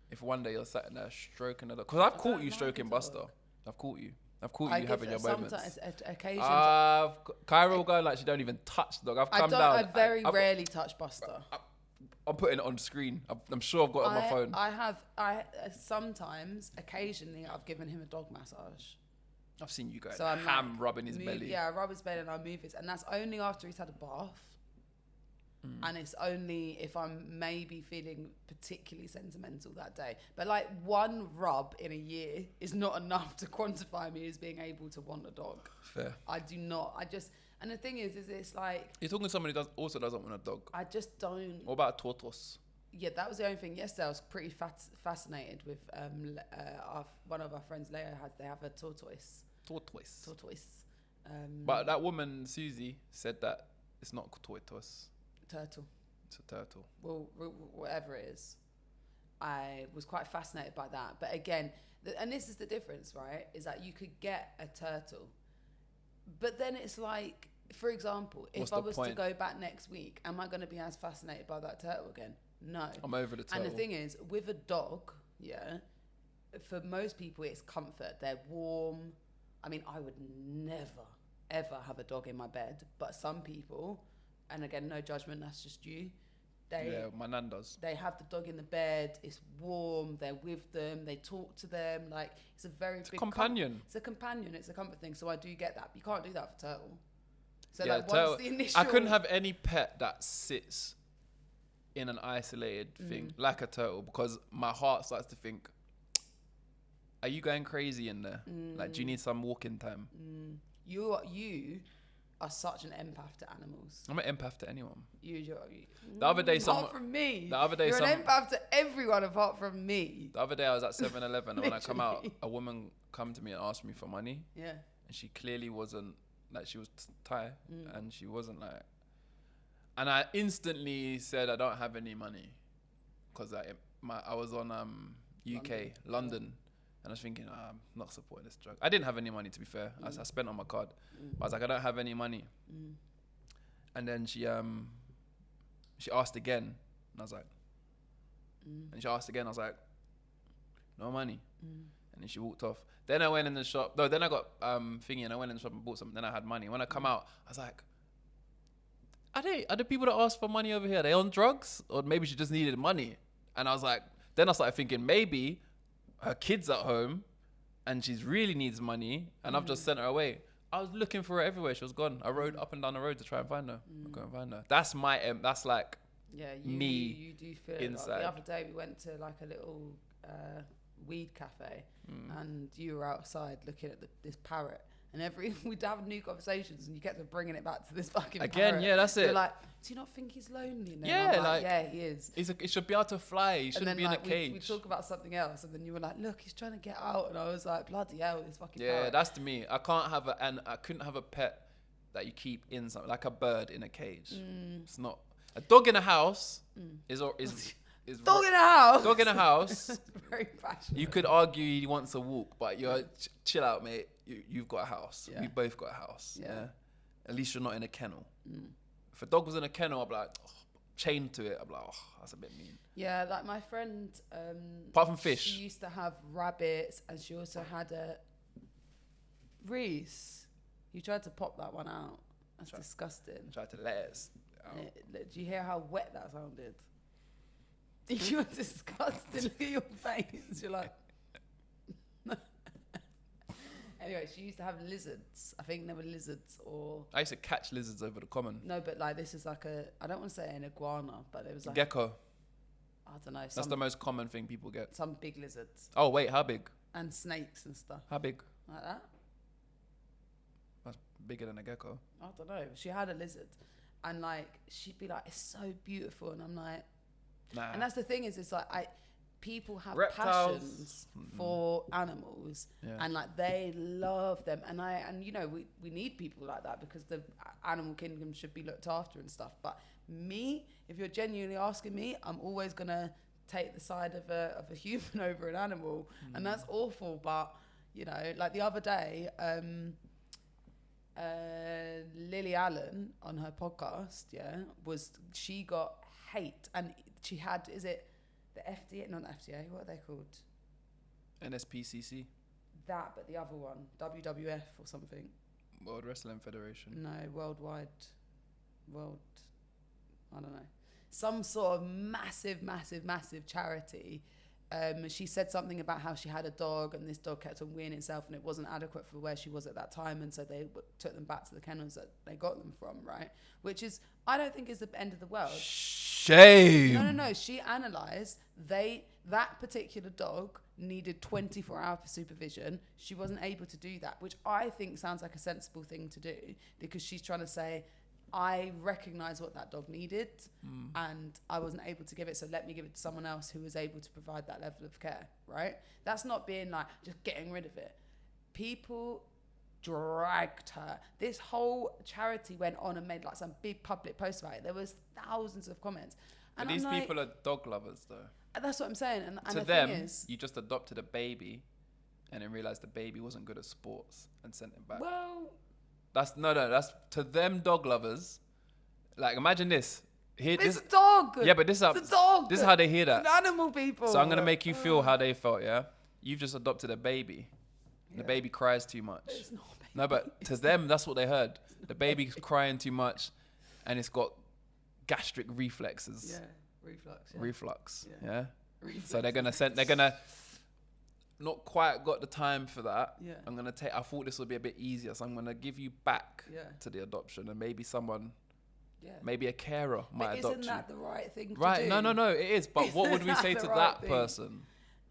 if one day you're sat there stroking a dog? Because I've caught you stroking Buster. I've caught you having your moments.
Sometimes, occasions.
Kyra will go like she don't even touch the dog.
I very rarely touch Buster.
I'm putting it on screen. I'm sure I've got it on my phone.
I sometimes, occasionally, I've given him a dog massage.
I've seen you go rubbing his belly.
Yeah, I rub his belly and I move it. And that's only after he's had a bath. And it's only if I'm maybe feeling particularly sentimental that day. But like one rub in a year is not enough to quantify me as being able to want a dog.
Fair.
I do not. And the thing is it's like...
You're talking to somebody who also doesn't want a dog.
I just don't...
What about a tortoise?
Yeah, that was the only thing. Yesterday I was pretty fascinated with one of our friends, Leo, they have a tortoise.
But that woman, Susie, said that it's not a tortoise.
Turtle.
It's a turtle.
Well, whatever it is. I was quite fascinated by that. But again, and this is the difference, right? Is that you could get a turtle. But then it's like, for example, if I was to go back next week, am I going to be as fascinated by that turtle again? No.
I'm over the turtle.
And the thing is, with a dog, for most people, it's comfort. They're warm. I mean, I would never, ever have a dog in my bed. But some people... And again, no judgment, that's just you.
My nan does.
They have the dog in the bed, it's warm, they're with them, they talk to them. Like, it's a very big
companion.
It's a companion, it's a comfort thing. So I do get that. But you can't do that for turtle. So
yeah,
like once the initial...
I couldn't have any pet that sits in an isolated thing, like a turtle, because my heart starts to think, are you going crazy in there? Like, do you need some walking time?
You are such an empath to animals.
I'm an empath to anyone.
The other day, apart from me.
The other day,
you're an empath to everyone apart from me.
The other day, I was at 7-Eleven, and when I come out, a woman come to me and asked me for money.
Yeah.
And she clearly wasn't like, she was Thai, and she wasn't like. And I instantly said, I don't have any money, because I was on UK London. And I was thinking, I'm not supporting this drug. I didn't have any money, to be fair. I spent on my card. But I was like, I don't have any money. And then she asked again. And I was like, and she asked again. I was like, no money. And then she walked off. Then I went in the shop. No, then I got thingy, and I went in the shop and bought something. Then I had money. When I come out, I was like, are the people that ask for money over here, are they on drugs? Or maybe she just needed money. And I was like, then I started thinking, maybe her kid's at home and she really needs money and I've just sent her away. I was looking for her everywhere. She was gone. I rode up and down the road to try and find her. I couldn't find her. That's that's like me.
You do feel
inside.
Like the other day we went to like a little weed cafe and you were outside looking at this parrot. And we'd have new conversations, and you kept bringing it back to this fucking parrot.
Yeah, that's it.
You're like, do you not think he's lonely? And
yeah,
like, yeah, he is.
He should be able to fly. He shouldn't be in a cage.
We talk about something else, and then you were like, look, he's trying to get out, and I was like, bloody hell, this fucking parrot.
Yeah, that's to me. I couldn't have a pet that you keep in something like a bird in a cage. It's not a dog in a house. Is
dog in a house.
Dog in a house.
Very passionate.
You could argue he wants a walk, but you're chill out, mate. You've got a house. Yeah. We've both got a house. Yeah. At least you're not in a kennel. If a dog was in a kennel, I'd be like, chained to it. I'd be like, that's a bit mean.
Yeah, like my friend.
Apart from fish.
She used to have rabbits, and she also had a. Reese, you tried to pop that one out. That's disgusting.
Tried to let it out.
Do you hear how wet that sounded? You're disgusting. Look at your face. You're like. Anyway, she used to have lizards. I think they were lizards or...
I used to catch lizards over the common.
No, but like this is like I don't want to say an iguana, but it was like...
Gecko.
I don't know.
That's the most common thing people get.
Some big lizards.
Oh, wait, how big?
And snakes and stuff.
How big?
Like that.
That's bigger than a gecko.
I don't know. She had a lizard. And like, she'd be like, it's so beautiful. And I'm like,
Nah.
and that's the thing is, it's like, people have
Reptiles.
passions for animals, and like they love them, and you know, we need people like that because the animal kingdom should be looked after and stuff. But me, if you're genuinely asking me, I'm always gonna take the side of a human over an animal, and that's awful. But you know, like the other day, Lily Allen on her podcast, she got hate, and she had, is it the FDA, not the FDA, what are they called?
NSPCC.
That, but the other one, WWF or something.
World Wrestling Federation.
No, I don't know. Some sort of massive charity. She said something about how she had a dog and this dog kept on weeing itself and it wasn't adequate for where she was at that time, and so they took them back to the kennels that they got them from, right? Which is, I don't think is the end of the world.
Shame.
No. She analysed that particular dog needed 24-hour supervision. She wasn't able to do that, which I think sounds like a sensible thing to do, because she's trying to say, I recognise what that dog needed and I wasn't able to give it, so let me give it to someone else who was able to provide that level of care, right? That's not being like, just getting rid of it. People dragged her. This whole charity went on and made like some big public post about it. There was thousands of comments.
And these people are dog lovers though.
That's what I'm saying. And
to
the
them,
thing is,
you just adopted a baby and then realised the baby wasn't good at sports and sent him back.
well,
That's to them dog lovers. Like, imagine this.
it's a dog.
Yeah, but this
It's a dog.
is how they hear that.
It's an animal people.
So I'm gonna make you feel how they felt. Yeah, you've just adopted a baby. The baby cries too much.
It's not a baby.
No, but to them, that's what they heard. The baby's crying too much, and it's got gastric reflexes.
Yeah, reflux. Yeah.
Reflux.
Yeah.
Yeah.
Reflux.
So they're gonna not quite got the time for that.
Yeah.
I thought this would be a bit easier, so I'm gonna give you back to the adoption, and maybe someone. Yeah. Maybe a carer might adopt you.
Isn't that the right thing to do?
Right, no, it is. But what would we say to that
thing?
person?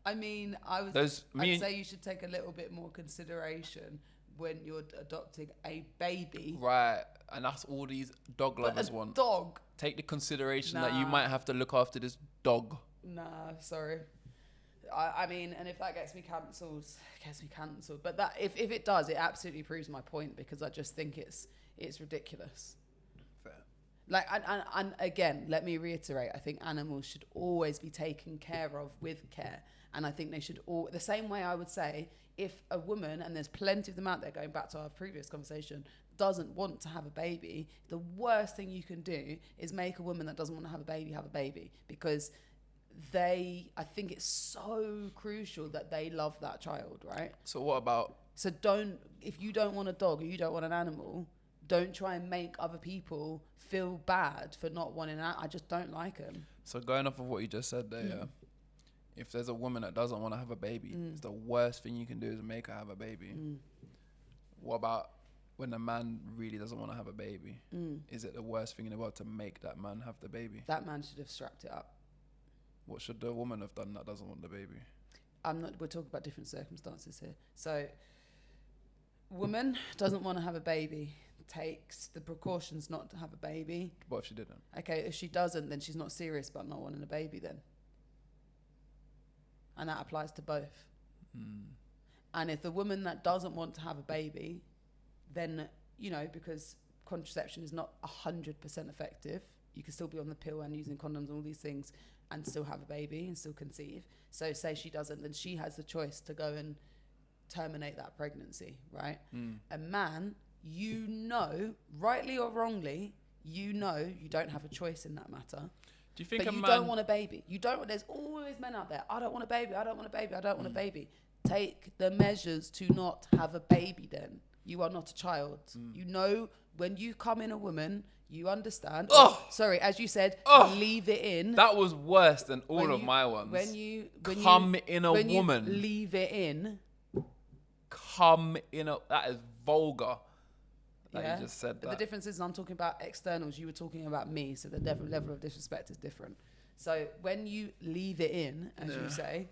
I mean, I'd say you should take a little bit more consideration when you're adopting a baby.
Right, and that's all these dog lovers want.
Dog.
Take the consideration that you might have to look after this dog.
Nah, sorry. I mean, and if that gets me cancelled, it gets me cancelled. But that if it does, it absolutely proves my point, because I just think it's ridiculous. Like, and again, let me reiterate, I think animals should always be taken care of with care. And I think they should the same way I would say, if a woman, and there's plenty of them out there, going back to our previous conversation, doesn't want to have a baby, the worst thing you can do is make a woman that doesn't want to have a baby, because I think it's so crucial that they love that child, right?
So what about...
So if you don't want a dog or you don't want an animal, don't try and make other people feel bad for not wanting that. I just don't like them.
So going off of what you just said there, yeah, if there's a woman that doesn't want to have a baby, it's the worst thing you can do is make her have a baby. What about when a man really doesn't want to have a baby? Is it the worst thing in the world to make that man have the baby?
That man should have strapped it up.
What should the woman have done that doesn't want the baby?
We're talking about different circumstances here. So, woman doesn't want to have a baby, takes the precautions not to have a baby.
What if she didn't?
Okay, if she doesn't, then she's not serious about not wanting a baby then. And that applies to both. And if the woman that doesn't want to have a baby, then, because contraception is not 100% effective, you can still be on the pill and using condoms and all these things and still have a baby and still conceive. So say she doesn't, then she has the choice to go and terminate that pregnancy, right? A man, rightly or wrongly, you don't have a choice in that matter.
Do you think
but you don't want a baby. There's always men out there, I don't want a baby, I don't want a baby, I don't want a baby. Take the measures to not have a baby then. You are not a child. When you come in a woman, you understand. Sorry, as you said, leave it in.
That was worse than all of my ones.
When you leave it in.
That is vulgar. You just said that.
But the difference is, I'm talking about externals. You were talking about me, so the level of disrespect is different. So when you leave it in, as you say,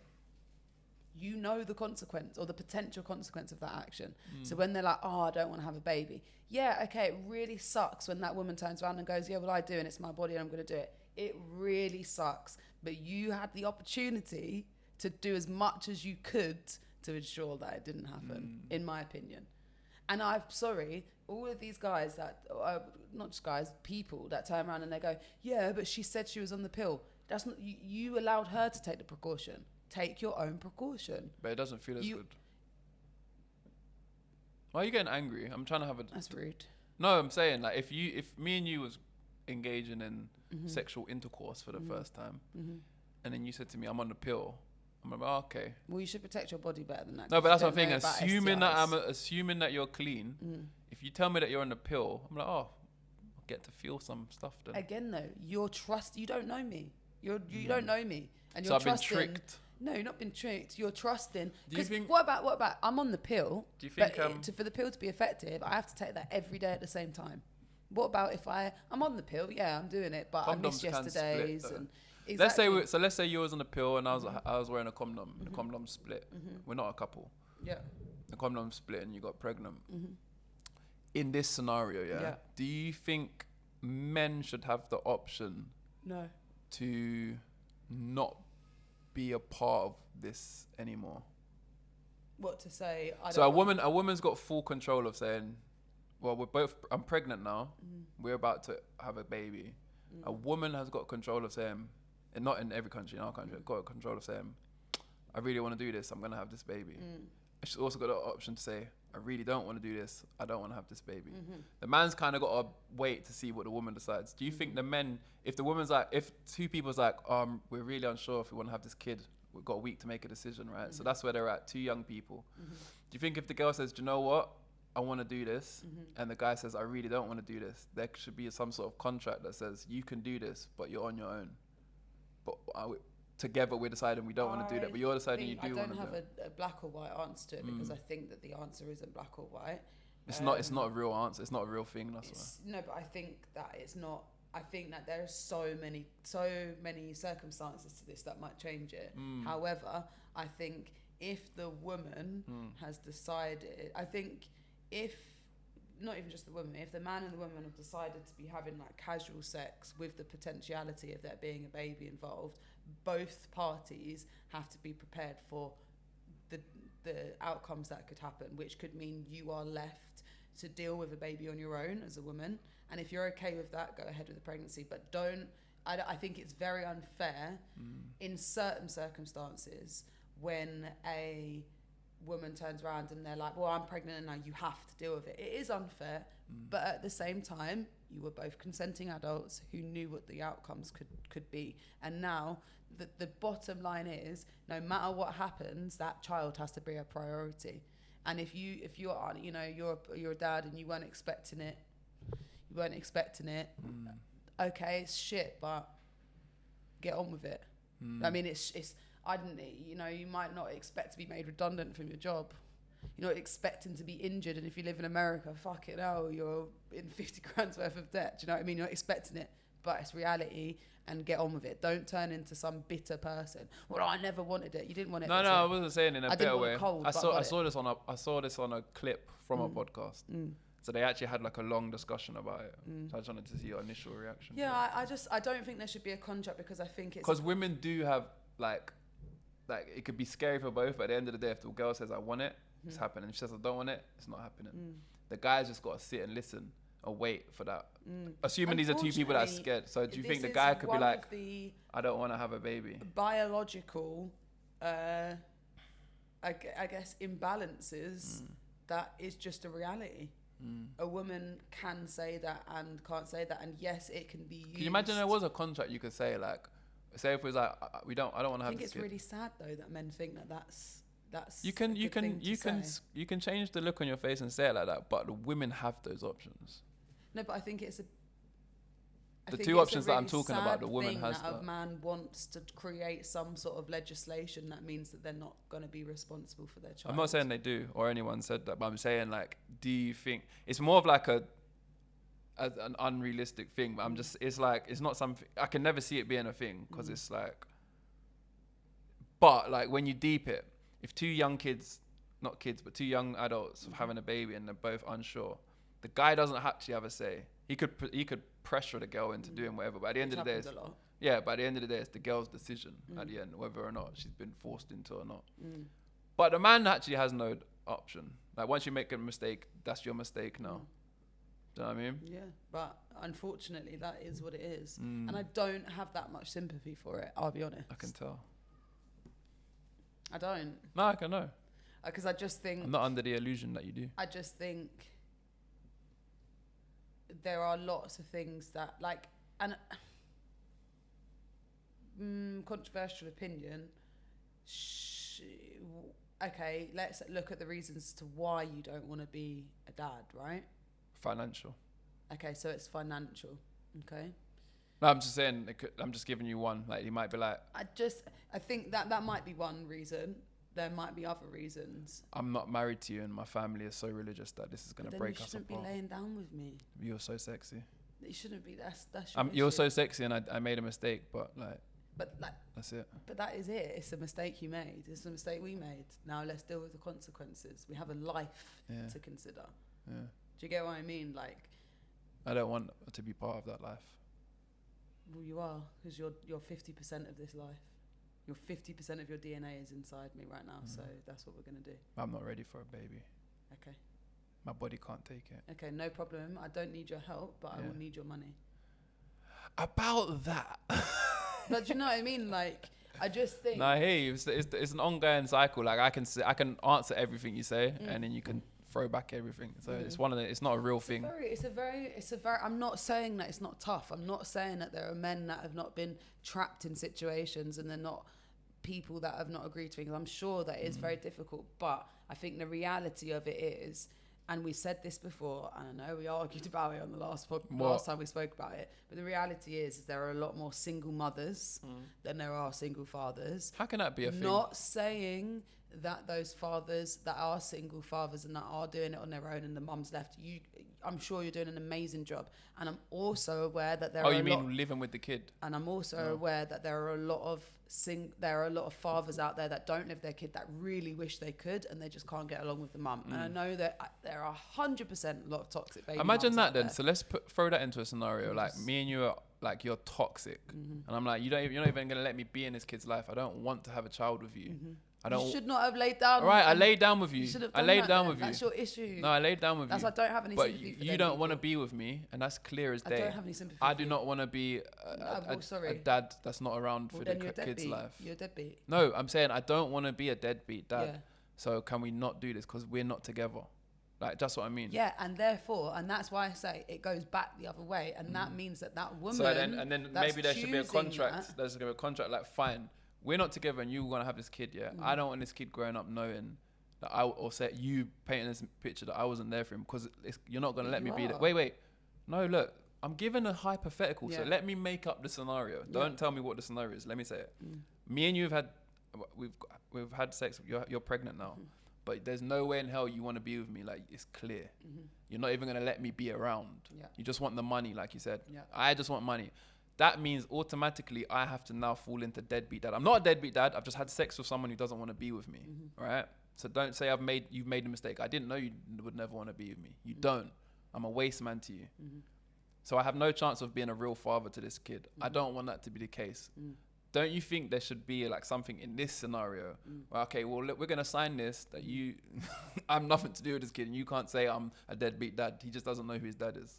you know the consequence or the potential consequence of that action. So when they're like, oh, I don't want to have a baby. Yeah, okay, it really sucks when that woman turns around and goes, yeah, well, I do, and it's my body and I'm going to do it. It really sucks. But you had the opportunity to do as much as you could to ensure that it didn't happen, in my opinion. And I'm sorry, all of these guys that, not just guys, people that turn around and they go, yeah, but she said she was on the pill. That's not, you allowed her to take the precaution. Take your own precaution.
But it doesn't feel as good. Why are you getting angry? I'm trying to have a...
That's rude.
No, I'm saying, like, if me and you was engaging in sexual intercourse for the first time, and then you said to me, I'm on the pill, I'm like, oh, okay.
Well, you should protect your body better than that.
No, but that's what I'm thinking. Assuming that you're clean, if you tell me that you're on the pill, I'm like, oh, I'll get to feel some stuff then.
Again, though, you don't know me. You don't know me. And
so
you're
I've been tricked.
No, you're not been tricked. You're trusting.
Do you think?
What about? I'm on the pill.
Do you think?
For the pill to be effective, I have to take that every day at the same time. What about if I'm on the pill? Yeah, I'm doing it, but I missed yesterday's. And exactly.
Let's say you was on the pill and I was wearing a condom. The condom split. We're not a couple.
Yeah.
The condom split and you got pregnant. In this scenario, yeah. Do you think men should have the option?
No.
To not be a part of this anymore?
What to say?
A woman's got full control of saying, well, I'm pregnant now. We're about to have a baby. A woman has got control of saying, and not in every country, in our country, got control of saying, I really want to do this. I'm going to have this baby. She's also got the option to say, I really don't want to do this. I don't want to have this baby. The man's kind of got to wait to see what the woman decides. Do you think the men, if the woman's like, if two people's like, we're really unsure if we want to have this kid, we've got a week to make a decision, right? So that's where they're at, two young people. Do you think if the girl says, do you know what? I want to do this. And the guy says, I really don't want to do this. There should be some sort of contract that says, you can do this, but you're on your own. But together we're deciding we don't want to do that, but you're deciding you do want to do it.
I don't have a black or white answer to it because I think that the answer isn't black or white.
It's not a real answer. It's not a real thing. That's why.
No, but I think that it's not. I think that there are so many circumstances to this that might change it. However, I think if the woman has decided, I think if not even just the woman, if the man and the woman have decided to be having like casual sex with the potentiality of there being a baby involved, both parties have to be prepared for the outcomes that could happen, which could mean you are left to deal with a baby on your own as a woman. And if you're okay with that, go ahead with the pregnancy, but I think it's very unfair in certain circumstances when a woman turns around and they're like, well, I'm pregnant and now you have to deal with it. It is unfair, but at the same time, you were both consenting adults who knew what the outcomes could be. And now the bottom line is, no matter what happens, that child has to be a priority. And if you are, you're a dad and you weren't expecting it, okay, it's shit, but get on with it. I mean, you might not expect to be made redundant from your job. You're not expecting to be injured, and if you live in America, fucking hell, you're in 50 grand's worth of debt. Do you know what I mean? You're not expecting it, but it's reality, and get on with it. Don't turn into some bitter person. Well, I never wanted it. You didn't want it.
No, I wasn't saying in a better way.
Cold,
I saw this on a clip from a podcast. So they actually had like a long discussion about it. So I just wanted to see your initial reaction.
Yeah, I don't think there should be a contract because I think it's...
Because women do have like it could be scary for both, but at the end of the day, if the girl says I want it, it's happening. If she says I don't want it, it's not happening. The guy's just got to sit and listen or wait for that. Assuming these are two people that are scared. So do you think the guy could be like, I don't want to have a baby?
Biological, I guess, imbalances that is just a reality. A woman can say that and can't say that, and yes, it can be used.
Can you imagine there was a contract you could say, like, say if it was like, I don't want to have this kid.
I think it's really sad though that men think that that's
you can change the look on your face and say it like that, but the women have those options.
No, but I think it's
the two options that I'm talking about, the woman has that.
A man wants to create some sort of legislation that means that they're not going to be responsible for their child.
I'm not saying they do or anyone said that, but I'm saying, like, do you think it's more of like an unrealistic thing? But it's like, it's not something, I can never see it being a thing because it's like, but like when you deep it, if two young kids, not kids, but two young adults having a baby and they're both unsure, the guy doesn't actually have a say. He could pressure the girl into doing whatever, but at the end of the day, but at the end of the day, it's the girl's decision at the end, whether or not she's been forced into or not. But the man actually has no option. Like once you make a mistake, that's your mistake now. Do you know what I mean?
Yeah, but unfortunately, that is what it is. And I don't have that much sympathy for it, I'll be honest.
I can tell.
I don't.
No, I can know.
Because I just think...
I'm not under the illusion that you do.
I just think there are lots of things that, like... And controversial opinion. Okay, let's look at the reasons to why you don't want to be a dad, right?
Financial.
Okay, so it's financial. Okay.
No, I'm just saying. I'm just giving you one. Like you might be like.
I think that might be one reason. There might be other reasons.
I'm not married to you, and my family is so religious that this is gonna break us apart.
You shouldn't be laying down with me.
You're so sexy.
You shouldn't be. That's your
you're so sexy, and I made a mistake, but like.
But like.
That's it.
But that is it. It's a mistake you made. It's a mistake we made. Now let's deal with the consequences. We have a life to consider.
Yeah.
Do you get what I mean? Like,
I don't want to be part of that life.
Well, you are, because you're 50% of this life. You're 50% of your DNA is inside me right now. So that's what we're gonna do.
I'm not ready for a baby.
Okay.
My body can't take it.
Okay, no problem. I don't need your help, but I will need your money.
About that.
But do you know what I mean? Like, I just think.
No, hey, it's an ongoing cycle. Like I can answer everything you say, and then you can throw back everything. So it's one of the. It's not a real thing.
It's a very. I'm not saying that it's not tough. I'm not saying that there are men that have not been trapped in situations and they're not people that have not agreed to things. I'm sure that it's very difficult, but I think the reality of it is. And we said this before, and I know we argued about it on the last time we spoke about it. But the reality is there are a lot more single mothers than there are single fathers.
How can that be a thing?
Not saying that those fathers that are single fathers and that are doing it on their own and the mum's left, I'm sure you're doing an amazing job. And I'm also aware that there are
you mean living with the kid?
And I'm also aware that there are a lot of fathers out there that don't live their kid that really wish they could and they just can't get along with the mum. And I know that there are 100% a lot of toxic baby
Imagine that then.
There.
So let's throw that into a scenario. Like me and you are like you're toxic, and I'm like you're not even gonna let me be in this kid's life. I don't want to have a child with you. I don't.
You should not have laid down.
All right, I laid down with you. I laid down with you.
That's your issue.
No, I laid down with you.
I don't have any sympathy for
you don't want to be with me, and that's clear as day.
I don't have any sympathy.
I do not want to be a dad that's not around for the kid's life.
You're a deadbeat.
No, I'm saying I don't want to be a deadbeat dad. Yeah. So can we not do this because we're not together? Like that's what I mean.
Yeah, and therefore, and that's why I say it goes back the other way, and that means that woman.
So then maybe there should be a contract. There's gonna be a contract. Like fine, we're not together, and you're gonna have this kid. Yeah, I don't want this kid growing up knowing that or say you painting this picture that I wasn't there for him because you're not gonna let me be there. Wait, no, look, I'm given a hypothetical, so let me make up the scenario. Don't tell me what the scenario is. Let me say it. Me and you we've had sex. You're pregnant now. But there's no way in hell you want to be with me. Like, it's clear. You're not even going to let me be around. Yeah. You just want the money, like you said. Yeah. I just want money. That means automatically I have to now fall into deadbeat dad. I'm not a deadbeat dad. I've just had sex with someone who doesn't want to be with me. Right? So don't say you've made a mistake. I didn't know you would never want to be with me. You don't. I'm a waste man to you. So I have no chance of being a real father to this kid. I don't want that to be the case. Don't you think there should be like something in this scenario where, okay, well, look, we're going to sign this that I'm nothing to do with this kid and you can't say I'm a deadbeat dad. He just doesn't know who his dad is.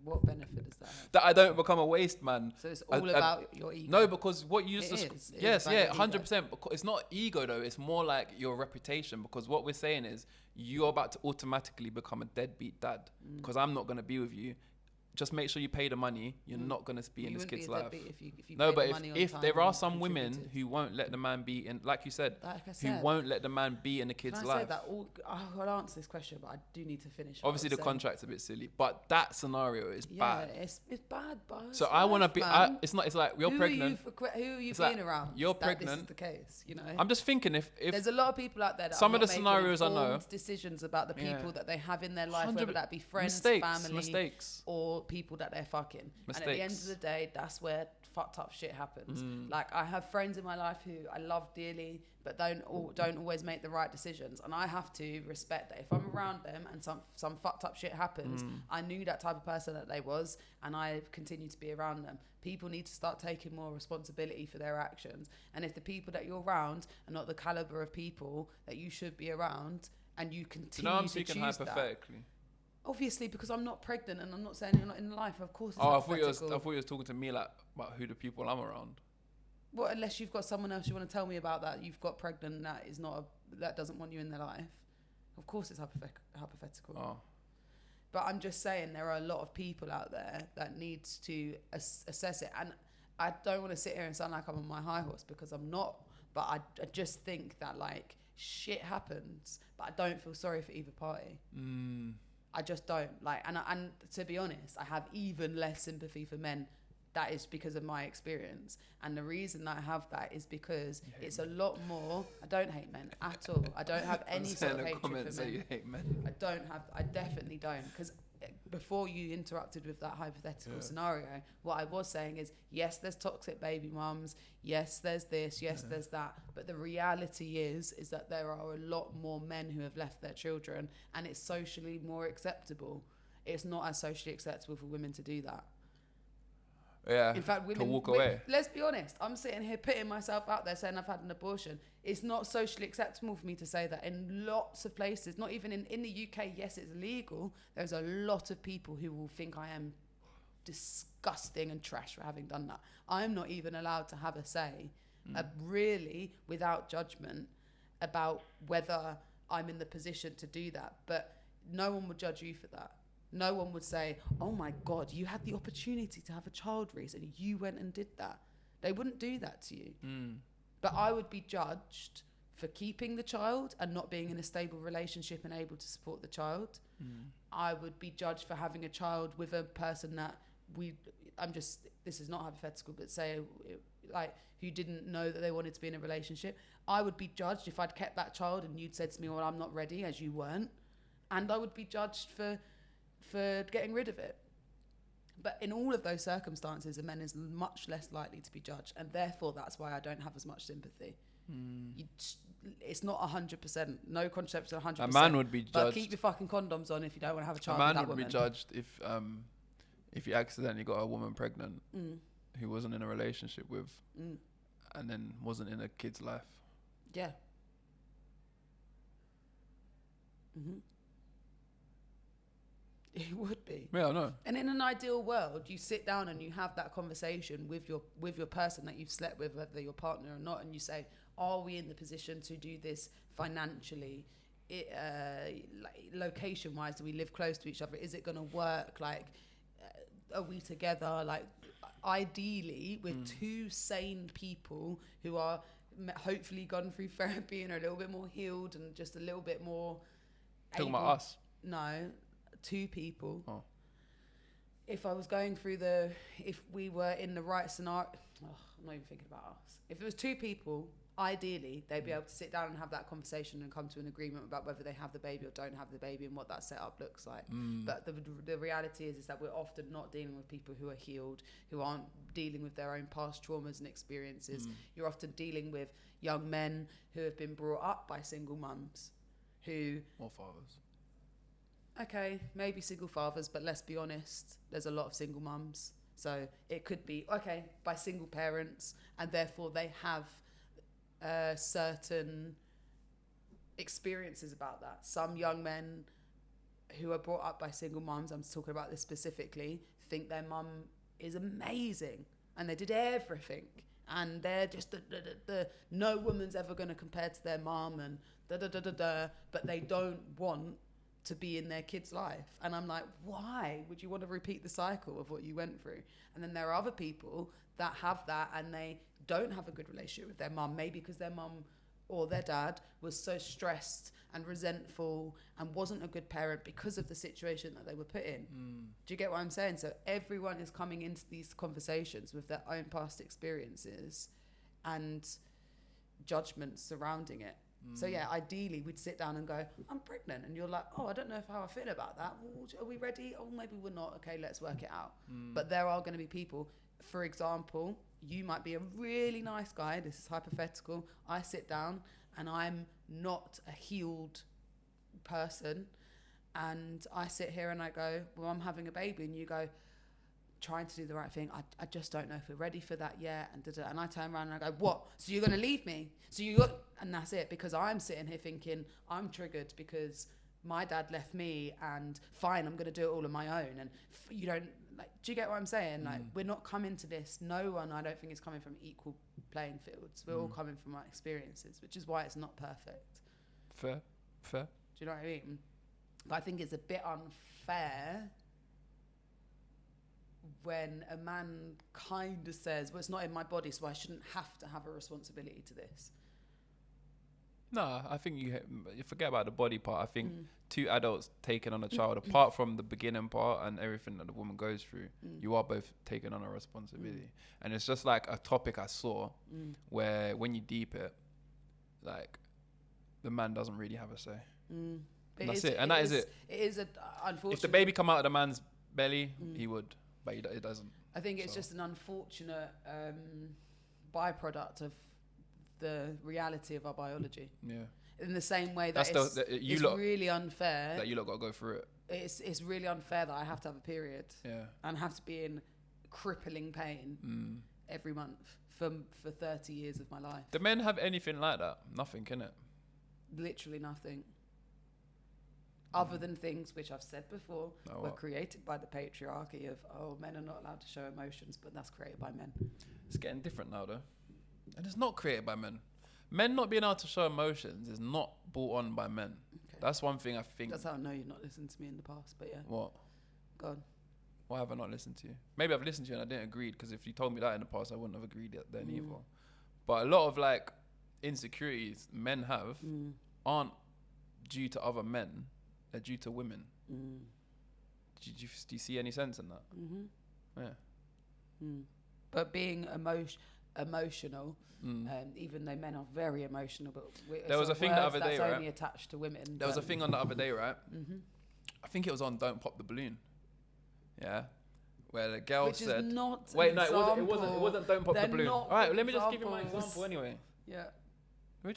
What benefit is that?
That I don't become a waste man.
So it's all about your ego.
No, because what you just... Yes, 100%. It's not ego though. It's more like your reputation because what we're saying is you're about to automatically become a deadbeat dad because I'm not going to be with you. Just make sure you pay the money. You're not going to be in this kid's life.
If you
no, but if there are some women who won't let the man be in, like you said, who won't let the man be in the kid's life.
I'll answer this question, but I do need to finish.
Obviously, the contract's a bit silly, but that scenario is bad.
It's bad, but
so I want to be. It's not. It's like you're pregnant.
Who are you being around?
You're pregnant.
This is the case. You know.
I'm just thinking if
there's a lot of people out there that
some of the scenarios I know
decisions about the people that they have in their life, whether that be friends, family,
mistakes,
or people that they're fucking. Mistakes. And at the end of the day, that's where fucked up shit happens. Like, I have friends in my life who I love dearly, but don't always make the right decisions. And I have to respect that if I'm around them and some fucked up shit happens, I knew that type of person that they was, and I continue to be around them. People need to start taking more responsibility for their actions. And if the people that you're around are not the caliber of people that you should be around, and you continue to choose that.
I'm speaking hypothetically.
Obviously, because I'm not pregnant and I'm not saying you're not in life. Of course, it's
I thought you was talking to me like about who the people I'm around.
Well, unless you've got someone else you want to tell me about that you've got pregnant that doesn't want you in their life. Of course, it's hypothetical.
Oh.
But I'm just saying there are a lot of people out there that needs to assess it. And I don't want to sit here and sound like I'm on my high horse, because I'm not. But I just think that, like, shit happens, but I don't feel sorry for either party. I just don't. Like, and to be honest, I have even less sympathy for men. That is because of my experience. And the reason that I have that is because it's a lot more. I don't hate men at all. I don't have any sort of hatred for men.
You hate men.
I definitely don't. Because before you interrupted with that hypothetical scenario, what I was saying is, yes, there's toxic baby mums. Yes, there's this. Yes, there's that. But the reality is that there are a lot more men who have left their children, and it's socially more acceptable. It's not as socially acceptable for women to do that.
Yeah.
In fact, women
to walk away.
Let's be honest. I'm sitting here putting myself out there saying I've had an abortion. It's not socially acceptable for me to say that in lots of places. Not even in the UK. Yes, it's illegal. There's a lot of people who will think I am disgusting and trash for having done that. I'm not even allowed to have a say, really, without judgment, about whether I'm in the position to do that. But no one would judge you for that. No one would say, oh my God, you had the opportunity to have a child, Reese, and you went and did that. They wouldn't do that to you. But I would be judged for keeping the child and not being in a stable relationship and able to support the child. I would be judged for having a child with a person that this is not hypothetical, but say, like, who didn't know that they wanted to be in a relationship. I would be judged if I'd kept that child and you'd said to me, well, I'm not ready, as you weren't. And I would be judged for getting rid of it. But in all of those circumstances, a man is much less likely to be judged, and therefore that's why I don't have as much sympathy. It's not 100%. No contraception 100%.
A man would be judged.
But keep your fucking condoms on if you don't want to have a child.
A
man
man
would
be judged if you accidentally got a woman pregnant who wasn't in a relationship with, and then wasn't in a kid's life.
Yeah. It would be.
Yeah, I know.
And in an ideal world, you sit down and you have that conversation with your person that you've slept with, whether your partner or not, and you say, are we in the position to do this financially? Like, location-wise, do we live close to each other? Is it going to work? Like, are we together? Like, ideally, with two sane people who are hopefully gone through therapy and are a little bit more healed and just a little bit more...
Talking about us?
No. Two people.
Oh.
If we were in the right scenario, I'm not even thinking about us. If it was two people, ideally, they'd be able to sit down and have that conversation and come to an agreement about whether they have the baby or don't have the baby and what that setup looks like. But the reality is that we're often not dealing with people who are healed, who aren't dealing with their own past traumas and experiences. You're often dealing with young men who have been brought up by single mums
or fathers.
Okay, maybe single fathers, but let's be honest, there's a lot of single mums. So it could be, by single parents, and therefore they have certain experiences about that. Some young men who are brought up by single mums, I'm talking about this specifically, think their mum is amazing and they did everything. And they're just no woman's ever going to compare to their mum and but they don't want to be in their kid's life. And I'm like, why would you want to repeat the cycle of what you went through? And then there are other people that have that and they don't have a good relationship with their mum, maybe because their mum or their dad was so stressed and resentful and wasn't a good parent because of the situation that they were put in. Do you get what I'm saying? So everyone is coming into these conversations with their own past experiences and judgments surrounding it. So yeah, ideally we'd sit down and go, I'm pregnant, and you're like, oh, I don't know how I feel about that. Well, are we ready? Oh, maybe we're not. Okay, let's work it out. But there are going to be people, for example, you might be a really nice guy. This is hypothetical. I sit down and I'm not a healed person, and I sit here and I go, well, I'm having a baby, and you go, trying to do the right thing. I just don't know if we're ready for that yet. And I turn around and I go, what? So you're going to leave me? And that's it, because I'm sitting here thinking I'm triggered because my dad left me, and fine, I'm going to do it all on my own. And you don't, like, do you get what I'm saying? Like, we're not coming to this. No one, I don't think, is coming from equal playing fields. We're all coming from our experiences, which is why it's not perfect.
Fair.
Do you know what I mean? But I think it's a bit unfair when a man kind of says, well, it's not in my body, so I shouldn't have to have a responsibility to this.
No, I think you forget about the body part. I think two adults taking on a child, apart from the beginning part and everything that the woman goes through, you are both taking on a responsibility. And it's just like a topic I saw where when you deep it, like, the man doesn't really have a say.
But
That's it. And that is it.
It is unfortunate.
If the baby come out of the man's belly, he would. But it doesn't.
I think it's just an unfortunate byproduct of the reality of our biology. Yeah. In the same way that it's really unfair.
That you lot got to go through it.
It's really unfair that I have to have a period. Yeah. And have to be in crippling pain every month for 30 years of my life.
Do men have anything like that? Nothing, innit?
Literally nothing. Other than things which I've said before were created by the patriarchy of, men are not allowed to show emotions, but that's created by men.
It's getting different now, though. And it's not created by men. Men not being able to show emotions is not brought on by men. Okay. That's one thing I think.
That's how I know you've not listened to me in the past, but yeah.
What?
Go on.
Why have I not listened to you? Maybe I've listened to you and I didn't agree, because if you told me that in the past, I wouldn't have agreed then either. But a lot of, like, insecurities men have aren't due to other men. They're due to women. Do you see any sense in that? Yeah.
But being emotional, even though men are very emotional, but
there was a thing the other day, right?
That's only attached to women.
There was a thing on the other day, right? I think it was on Don't Pop the Balloon. Yeah. Where the girl said... Wait, no, it wasn't Don't Pop the Balloon. All right, let me just give you my example anyway. Yeah. I'm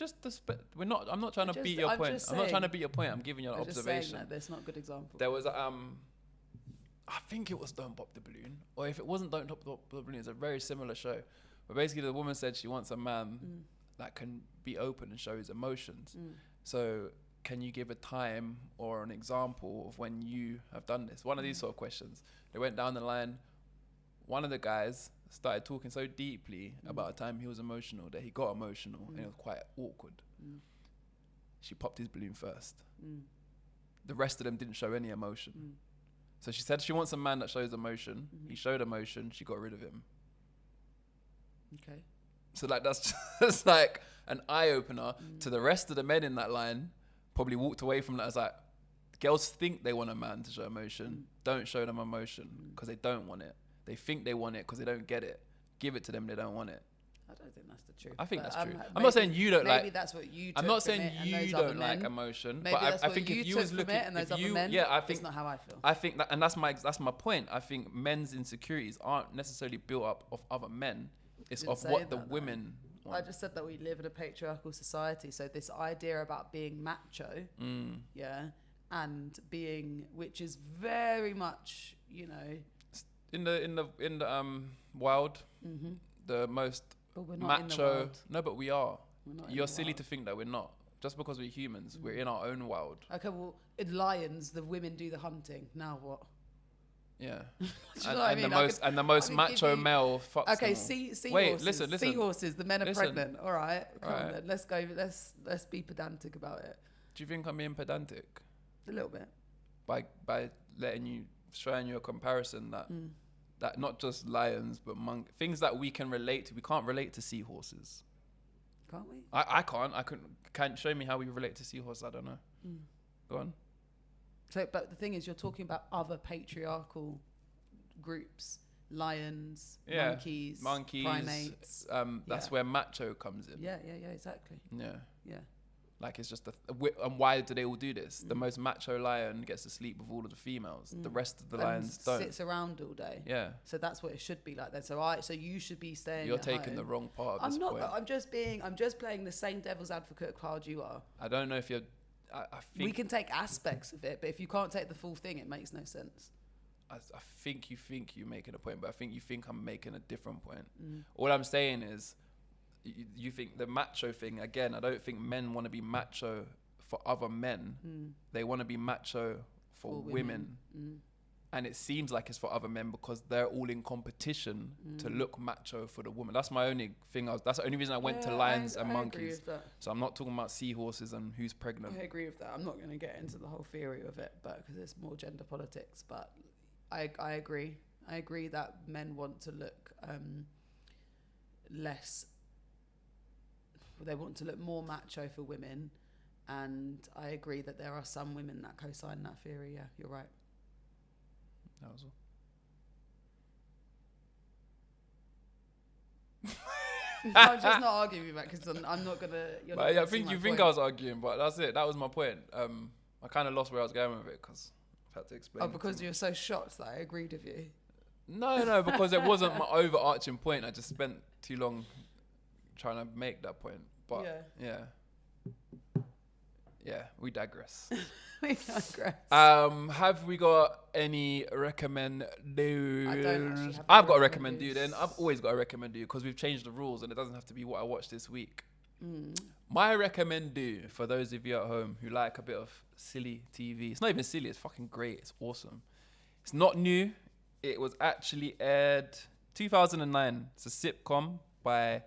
not trying to beat your point. I'm not trying to beat your point. I'm giving you an observation.
Just saying that there's not good example.
There was I think it was Don't Pop the Balloon, or if it wasn't Don't Pop the Balloon, it's a very similar show. But basically, the woman said she wants a man that can be open and show his emotions. So, can you give a time or an example of when you have done this? One of these sort of questions. They went down the line. One of the guys started talking so deeply about a time he was emotional that he got emotional and it was quite awkward. She popped his balloon first. The rest of them didn't show any emotion. So she said she wants a man that shows emotion. He showed emotion. She got rid of him.
Okay.
So like that's just like an eye opener to the rest of the men in that line. Probably walked away from that as like, girls think they want a man to show emotion. Don't show them emotion because they don't want it. They think they want it because they don't get it. Give it to them, they don't want it.
I don't think that's the truth.
I think that's true. I'm not saying you don't like...
Maybe that's what you took.
I'm not saying you don't like emotion.
Maybe but I think if you was looking...
I think,
that's not how I feel.
I think that, and that's my point. I think men's insecurities aren't necessarily built up of other men. It's of what the women want.
I just said that we live in a patriarchal society. So this idea about being macho, and being... Which is very much,
In the wild, the most macho. No, but we are. You're silly to think that we're not. Just because we're humans, we're in our own world.
Okay, well, in lions, the women do the hunting. Now what?
Yeah. The most macho male fucks.
Okay, seahorses. Listen. Seahorses. The men are pregnant. All right. Come on then. Let's go. Let's be pedantic about it.
Do you think I'm being pedantic?
A little bit.
By showing you a comparison that not just lions but things that we can relate to. We can't relate to seahorses.
Can't we?
I can't. I couldn't. Can't show me how we relate to seahorses. I don't know. Go on.
So, but the thing is, you're talking about other patriarchal groups: lions, monkeys, primates.
That's where macho comes in.
Yeah, exactly.
Yeah. Like it's just and why do they all do this? The most macho lion gets to sleep with all of the females. The rest of the lions don't.
Sits around all day.
Yeah.
So that's what it should be like then. So you should be staying.
You're taking the wrong part of
I'm
this
not.
point.
I'm just playing the same devil's advocate card you are.
I don't know if you're. I think
we can take aspects of it, but if you can't take the full thing, it makes no sense.
I think you're making a point, but I think you think I'm making a different point. All I'm saying is, you think the macho thing again. I don't think men want to be macho for other men. They want to be macho for women. And it seems like it's for other men because they're all in competition to look macho for the woman. That's my only thing. That's the only reason I went to lions and monkeys. So I'm not talking about seahorses and who's pregnant.
I agree with that. I'm not going to get into the whole theory of it, but because it's more gender politics. But I agree. I agree that men want to look less. They want to look more macho for women, and I agree that there are some women that co-sign that theory. Yeah, you're right.
That was all.
I'm just not arguing with that because I'm not gonna.
I think you think I was arguing, but that's it. That was my point. I kind of lost where I was going with it because I had to explain.
Oh, because you were so shocked that I agreed with you.
No, because it wasn't my overarching point. I just spent too long trying to make that point. But yeah, we digress.
We digress.
Have we got any recommend dudes?
I don't actually have
I've got a recommend dude, and I've always got a recommend dude because we've changed the rules and it doesn't have to be what I watched this week. My recommend dude for those of you at home who like a bit of silly TV. It's not even silly. It's fucking great. It's awesome. It's not new. It was actually aired 2009. It's a sitcom by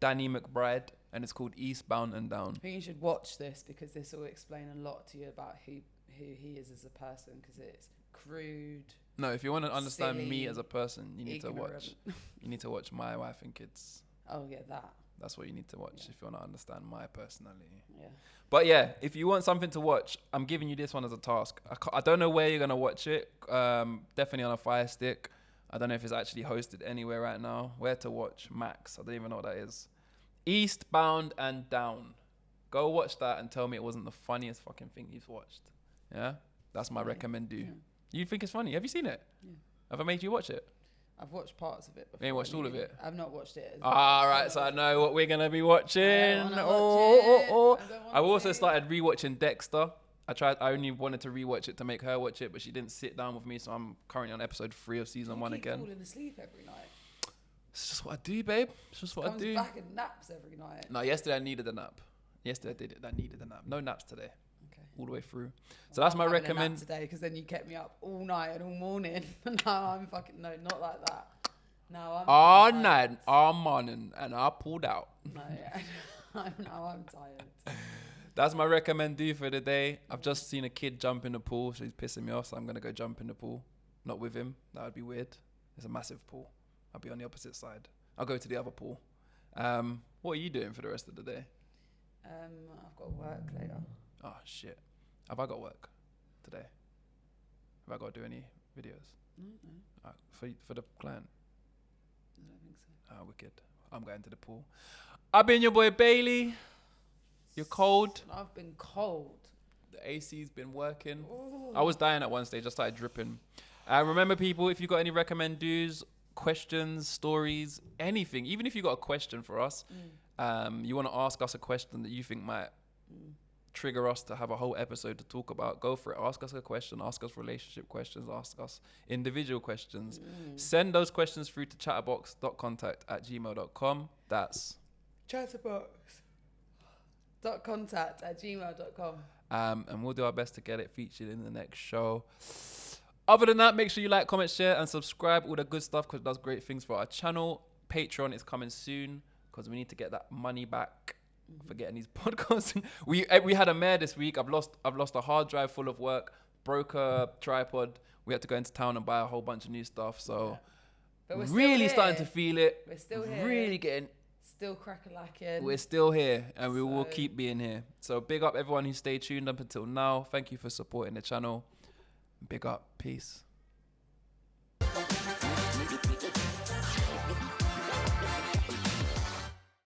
Danny McBride, and it's called Eastbound and Down.
I think you should watch this because this will explain a lot to you about who he is as a person, because it's crude.
No, if you want to understand
silly,
me as a person, you need
ignorant.
to watch. You need to watch My Wife and Kids.
Oh yeah, that.
That's what you need to watch if you want to understand my personality.
Yeah.
But yeah, if you want something to watch, I'm giving you this one as a task. I don't know where you're gonna watch it. Definitely on a Fire Stick. I don't know if it's actually hosted anywhere right now. Where to watch? Max. I don't even know what that is. Eastbound and Down. Go watch that and tell me it wasn't the funniest fucking thing you've watched. Yeah? That's my recommend do. Yeah. You think it's funny? Have you seen it? Yeah. Have I made you watch it?
I've watched parts of it before.
You ain't watched all of it?
I've not watched it.
All right, so I know what we're going to be watching. I've also started rewatching Dexter. I only wanted to rewatch it to make her watch it, but she didn't sit down with me, so I'm currently on episode 3 of season 1 again.
Falling asleep every night.
It's just what I do, babe. It's just what I do.
Comes back and naps every night.
No, yesterday I needed a nap. Yesterday I did it. I needed a nap. No naps today. Okay. All the way through. So that's my recommend.
Today, because then you kept me up all night and all morning. Now I'm fucking not like that. Now I'm
all night, all morning, and I pulled out.
No, yeah. Now I'm tired.
That's my recommend do for the day. I've just seen a kid jump in the pool, so he's pissing me off. So I'm gonna go jump in the pool. Not with him. That would be weird. It's a massive pool. I'll be on the opposite side. I'll go to the other pool. What are you doing for the rest of the day?
I've got work later.
Oh, shit. Have I got work today? Have I got to do any videos?
No.
For the client?
I don't think so.
Oh, wicked. I'm going to the pool. I've been your boy Bailey. You're cold.
I've been cold.
The AC's been working.
Ooh.
I was dying at one stage. I started dripping. Remember, people, if you got any recommend do's, questions, stories, anything, even if you got a question for us, you want to ask us a question that you think might trigger us to have a whole episode to talk about, go for it. Ask us a question, ask us relationship questions, ask us individual questions. Send those questions through to chatterbox.contact@gmail.com. That's
chatterbox.contact@gmail.com.
And we'll do our best to get it featured in the next show. Other than that, make sure you like, comment, share, and subscribe. All the good stuff, because it does great things for our channel. Patreon is coming soon, because we need to get that money back for getting these podcasts. We had a mare this week. I've lost a hard drive full of work, broke a tripod. We had to go into town and buy a whole bunch of new stuff. So
but we're
really starting to feel it.
We're still here.
Really getting.
Still crack-a-lacking.
We're still here, and we will keep being here. So big up everyone who stayed tuned up until now. Thank you for supporting the channel. Big up. Peace.